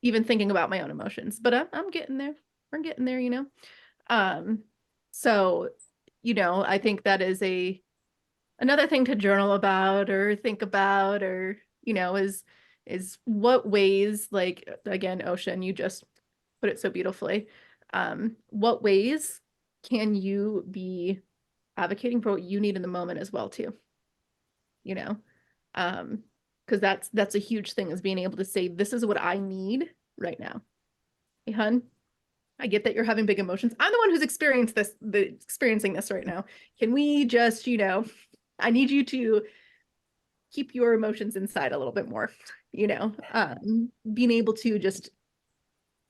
even thinking about my own emotions, but I'm getting there. We're getting there, you know. Um, so, you know, I think that is another thing to journal about or think about, or, you know, is what ways, like, again, Ocean, you just put it so beautifully. What ways can you be advocating for what you need in the moment as well too? You know, because that's a huge thing, is being able to say, this is what I need right now. Hey, hun, I get that you're having big emotions. I'm the one who's experiencing this right now. Can we just, you know, I need you to keep your emotions inside a little bit more, you know, being able to just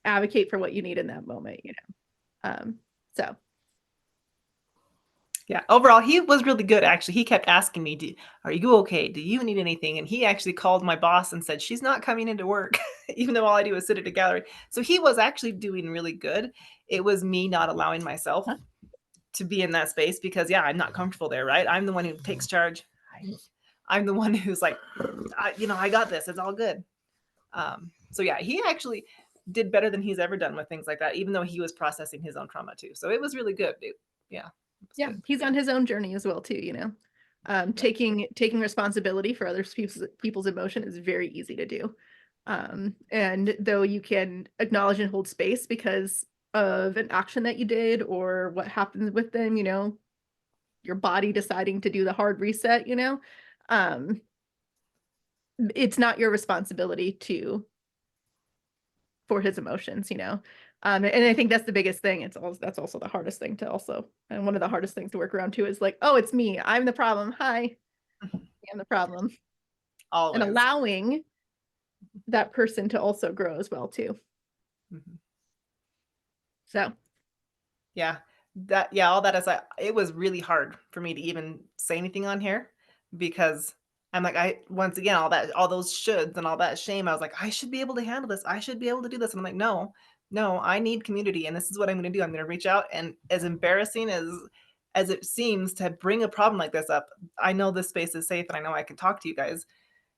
advocate for what you need in that moment, you know. So Yeah, overall, he was really good, actually. He kept asking me, are you okay? Do you need anything? And he actually called my boss and said, she's not coming into work, even though all I do is sit at a gallery. So he was actually doing really good. It was me not allowing myself to be in that space because, yeah, I'm not comfortable there, right? I'm the one who takes charge. I'm the one who's like, I got this. It's all good. So, yeah, he actually did better than he's ever done with things like that, even though he was processing his own trauma too. So it was really good. Yeah. Good. he's on his own journey as well too, you know. Taking responsibility for other people's emotion is very easy to do. And though you can acknowledge and hold space because of an action that you did or what happened with them, you know, your body deciding to do the hard reset, you know, it's not your responsibility for his emotions, you know. And I think that's the biggest thing. That's also the hardest thing to also, and one of the hardest things to work around too, is like, oh, it's me. I'm the problem. Hi, I'm the problem. Always. And allowing that person to also grow as well too. Mm-hmm. So yeah, all that is, it was really hard for me to even say anything on here because I'm like, once again, all those shoulds and all that shame, I was like, I should be able to handle this. I should be able to do this. And I'm like, no, I need community. And this is what I'm going to do. I'm going to reach out. And as embarrassing as it seems to bring a problem like this up, I know this space is safe and I know I can talk to you guys.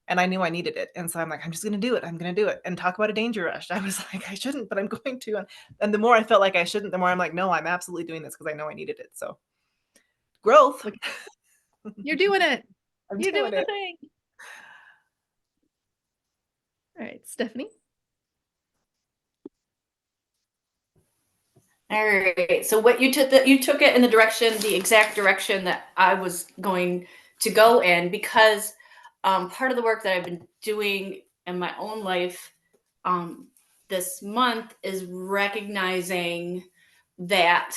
And I knew I needed it. And so I'm like, I'm just going to do it. I'm going to do it. And talk about a danger rush. I was like, I shouldn't, but I'm going to. And the more I felt like I shouldn't, the more I'm like, no, I'm absolutely doing this because I know I needed it. So growth. Look, you're doing it. You're doing the it. thing. All right, Stephanie. All right. So what you took it in the exact direction that I was going to go in, because part of the work that I've been doing in my own life this month is recognizing that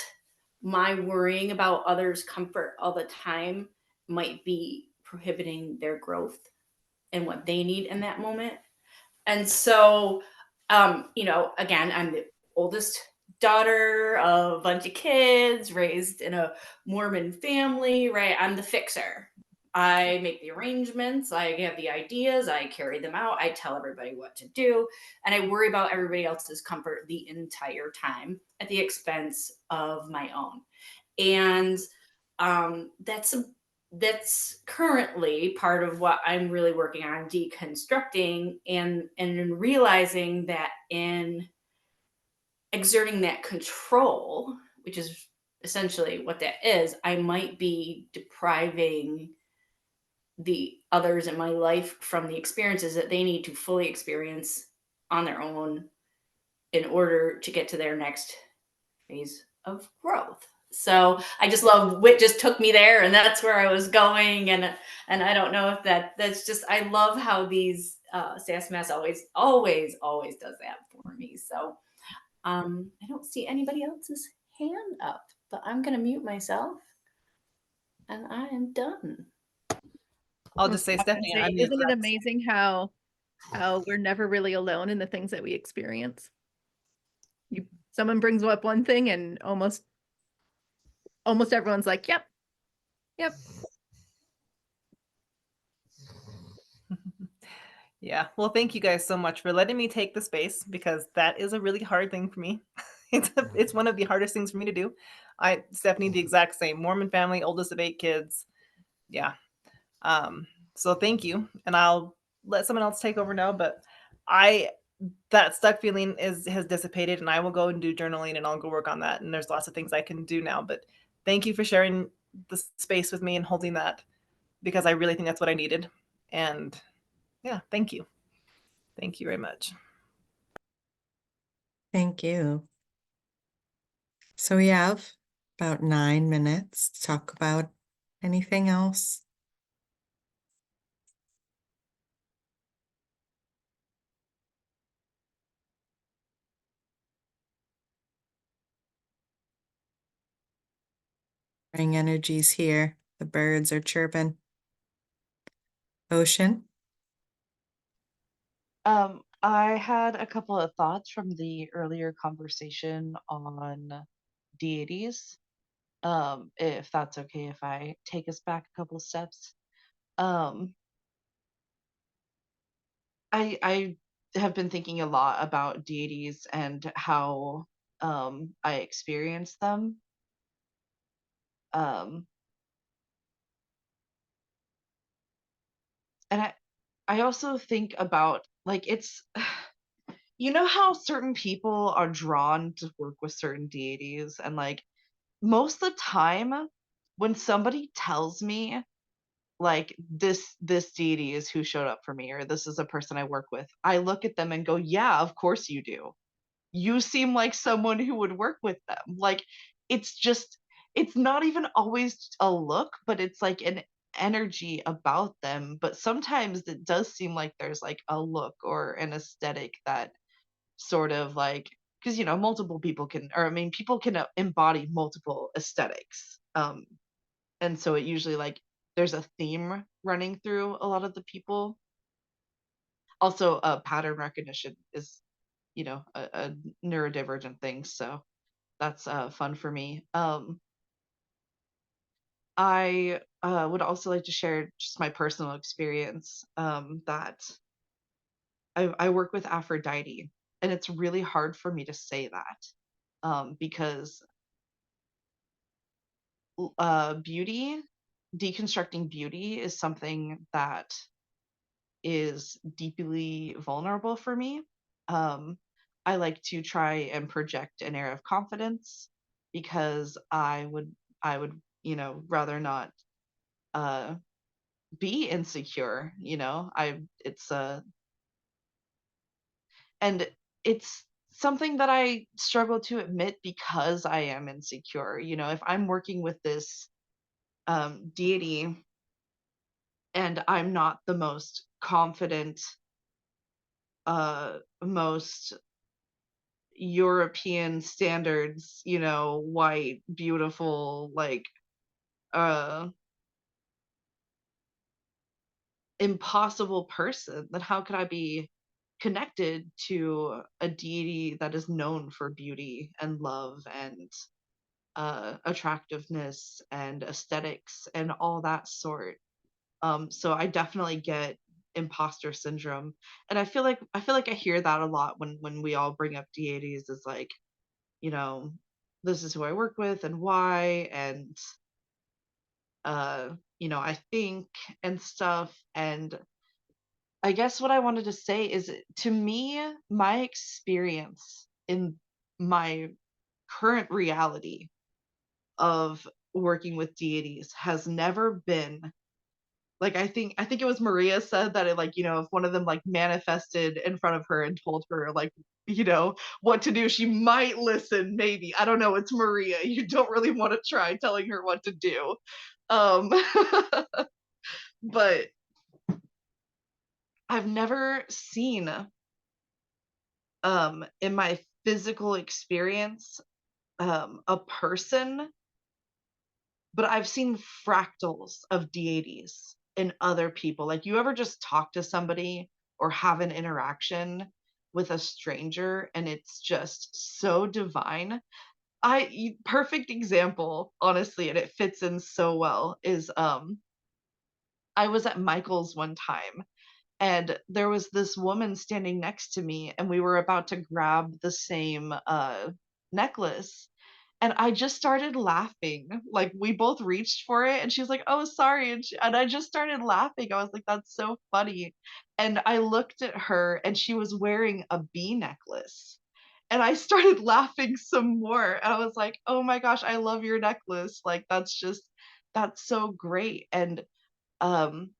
my worrying about others' comfort all the time might be prohibiting their growth and what they need in that moment. And so, again, I'm the oldest daughter of a bunch of kids raised in a Mormon family, right? I'm the fixer. I make the arrangements, I have the ideas, I carry them out, I tell everybody what to do, and I worry about everybody else's comfort the entire time at the expense of my own. And that's currently part of what I'm really working on deconstructing, and in realizing that in exerting that control, which is essentially what that is, I might be depriving the others in my life from the experiences that they need to fully experience on their own in order to get to their next phase of growth. So I just love Wit just took me there, and that's where I was going. And I don't know if that's just, I love how these S.A.S.S always does that for me. So I don't see anybody else's hand up, but I'm gonna mute myself, and I am done. I'll just say, I was gonna Stephanie, say, I'm the isn't it exact amazing how we're never really alone in the things that we experience? Someone brings up one thing and almost everyone's like, yep. Yeah. Well, thank you guys so much for letting me take the space, because that is a really hard thing for me. It's one of the hardest things for me to do. Stephanie, the exact same. Mormon family, oldest of 8 kids. Yeah. So thank you. And I'll let someone else take over now, but that stuck feeling has dissipated, and I will go and do journaling, and I'll go work on that. And there's lots of things I can do now, but thank you for sharing the space with me and holding that, because I really think that's what I needed. And yeah, thank you. Thank you very much. Thank you. So we have about 9 minutes to talk about anything else. Bring energies here. The birds are chirping. Ocean. I had a couple of thoughts from the earlier conversation on deities. If that's okay, if I take us back a couple steps. Um, I have been thinking a lot about deities and how I experience them. Um, and I also think about, like, it's you know how certain people are drawn to work with certain deities, and like most of the time when somebody tells me like this deity is who showed up for me, or this is a person I work with, I look at them and go, yeah, of course you do. You seem like someone who would work with them. Like, it's just, it's not even always a look, but it's like an energy about them. But sometimes it does seem like there's like a look or an aesthetic that sort of like, because multiple people can, or I mean, people can embody multiple aesthetics. And so it usually like there's a theme running through a lot of the people. Also, pattern recognition is a neurodivergent thing, so that's fun for me. I would also like to share just my personal experience, that I work with Aphrodite, and it's really hard for me to say that, because beauty, deconstructing beauty is something that is deeply vulnerable for me. Um, I like to try and project an air of confidence, because I would rather not uh be insecure. I it's and it's something that I struggle to admit because I am insecure. If I'm working with this deity and I'm not the most confident, most European standards, white, beautiful, like, uh, impossible person, then how could I be connected to a deity that is known for beauty and love and attractiveness and aesthetics and all that sort? So I definitely get imposter syndrome, and I feel like I hear that a lot when we all bring up deities, is like, you know, this is who I work with and why, and I think and stuff. And I guess what I wanted to say is, to me, my experience in my current reality of working with deities has never been like I think it was Maria said that it, like, you know, if one of them like manifested in front of her and told her like, you know, what to do, she might listen, maybe. I don't know, it's Maria. You don't really want to try telling her what to do. Um but I've never seen in my physical experience a person, but I've seen fractals of deities in other people. Like, you ever just talk to somebody or have an interaction with a stranger and it's just so divine? Perfect example, honestly, and it fits in so well, is I was at Michael's one time and there was this woman standing next to me and we were about to grab the same necklace, and I just started laughing. Like, we both reached for it and she's like, "Oh, sorry." And I just started laughing. I was like, "That's so funny." And I looked at her and she was wearing a bee necklace. And I started laughing some more. And I was like, "Oh my gosh, I love your necklace. Like, that's so great." And um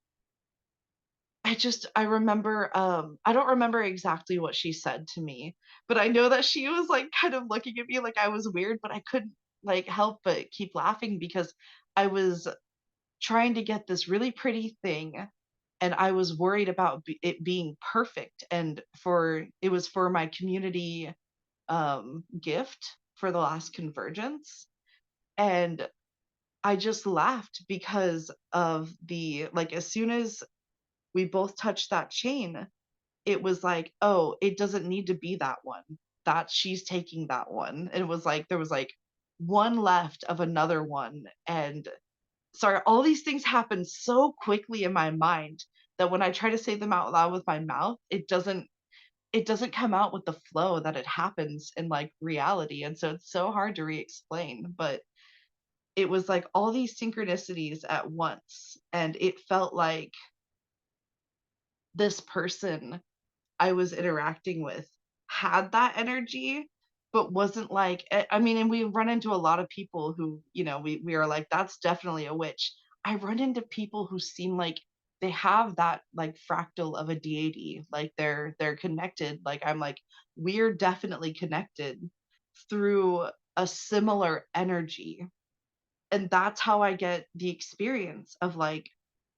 I remember, I don't remember exactly what she said to me, but I know that she was, like, kind of looking at me like I was weird, but I couldn't, like, help but keep laughing because I was trying to get this really pretty thing, and I was worried about it being perfect, and it was for my community, gift for the last convergence, and I just laughed because of as soon as we both touched that chain, it was like, "Oh, it doesn't need to be that one. That she's taking that one." And it was like there was like one left of another one. And sorry, all these things happen so quickly in my mind that when I try to say them out loud with my mouth, it doesn't come out with the flow that it happens in like reality. And so it's so hard to re-explain. But it was like all these synchronicities at once. And it felt like this person I was interacting with had that energy, but wasn't like, I mean, and we run into a lot of people who, you know, we are like, that's definitely a witch. I run into people who seem like they have that like fractal of a deity, like they're connected. Like, I'm like, we're definitely connected through a similar energy. And that's how I get the experience of like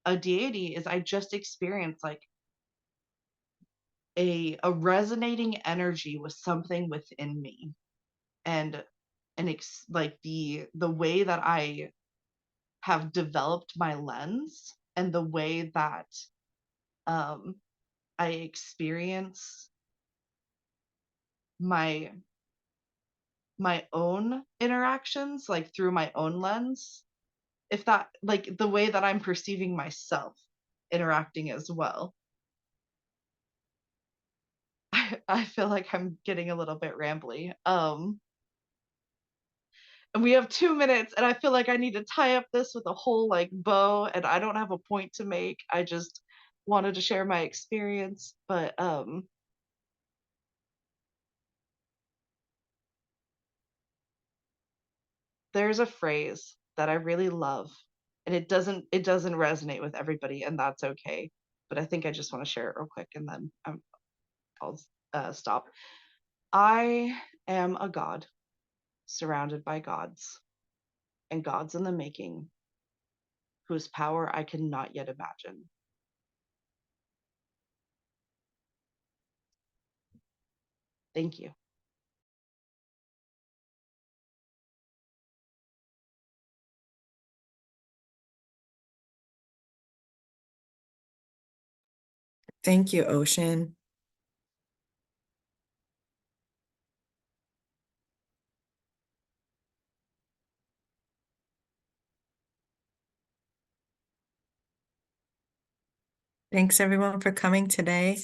a deity, is I just experience like a resonating energy with something within me. And like the way that I have developed my lens and the way that um I experience my own interactions like through my own lens, if that, like, the way that I'm perceiving myself interacting as well. I feel like I'm getting a little bit rambly. And we have 2 minutes, and I feel like I need to tie up this with a whole like bow, and I don't have a point to make. I just wanted to share my experience. But there's a phrase that I really love, and it doesn't resonate with everybody, and that's okay. But I think I just want to share it real quick, and then I'll stop. I am a god surrounded by gods, and gods in the making, whose power I cannot yet imagine. Thank you. Thank you, Ocean. Thanks everyone for coming today.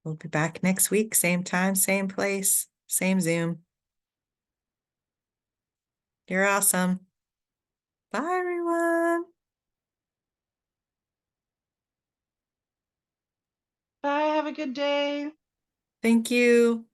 We'll be back next week, same time, same place, same Zoom. You're awesome. Bye, everyone. Bye, have a good day. Thank you.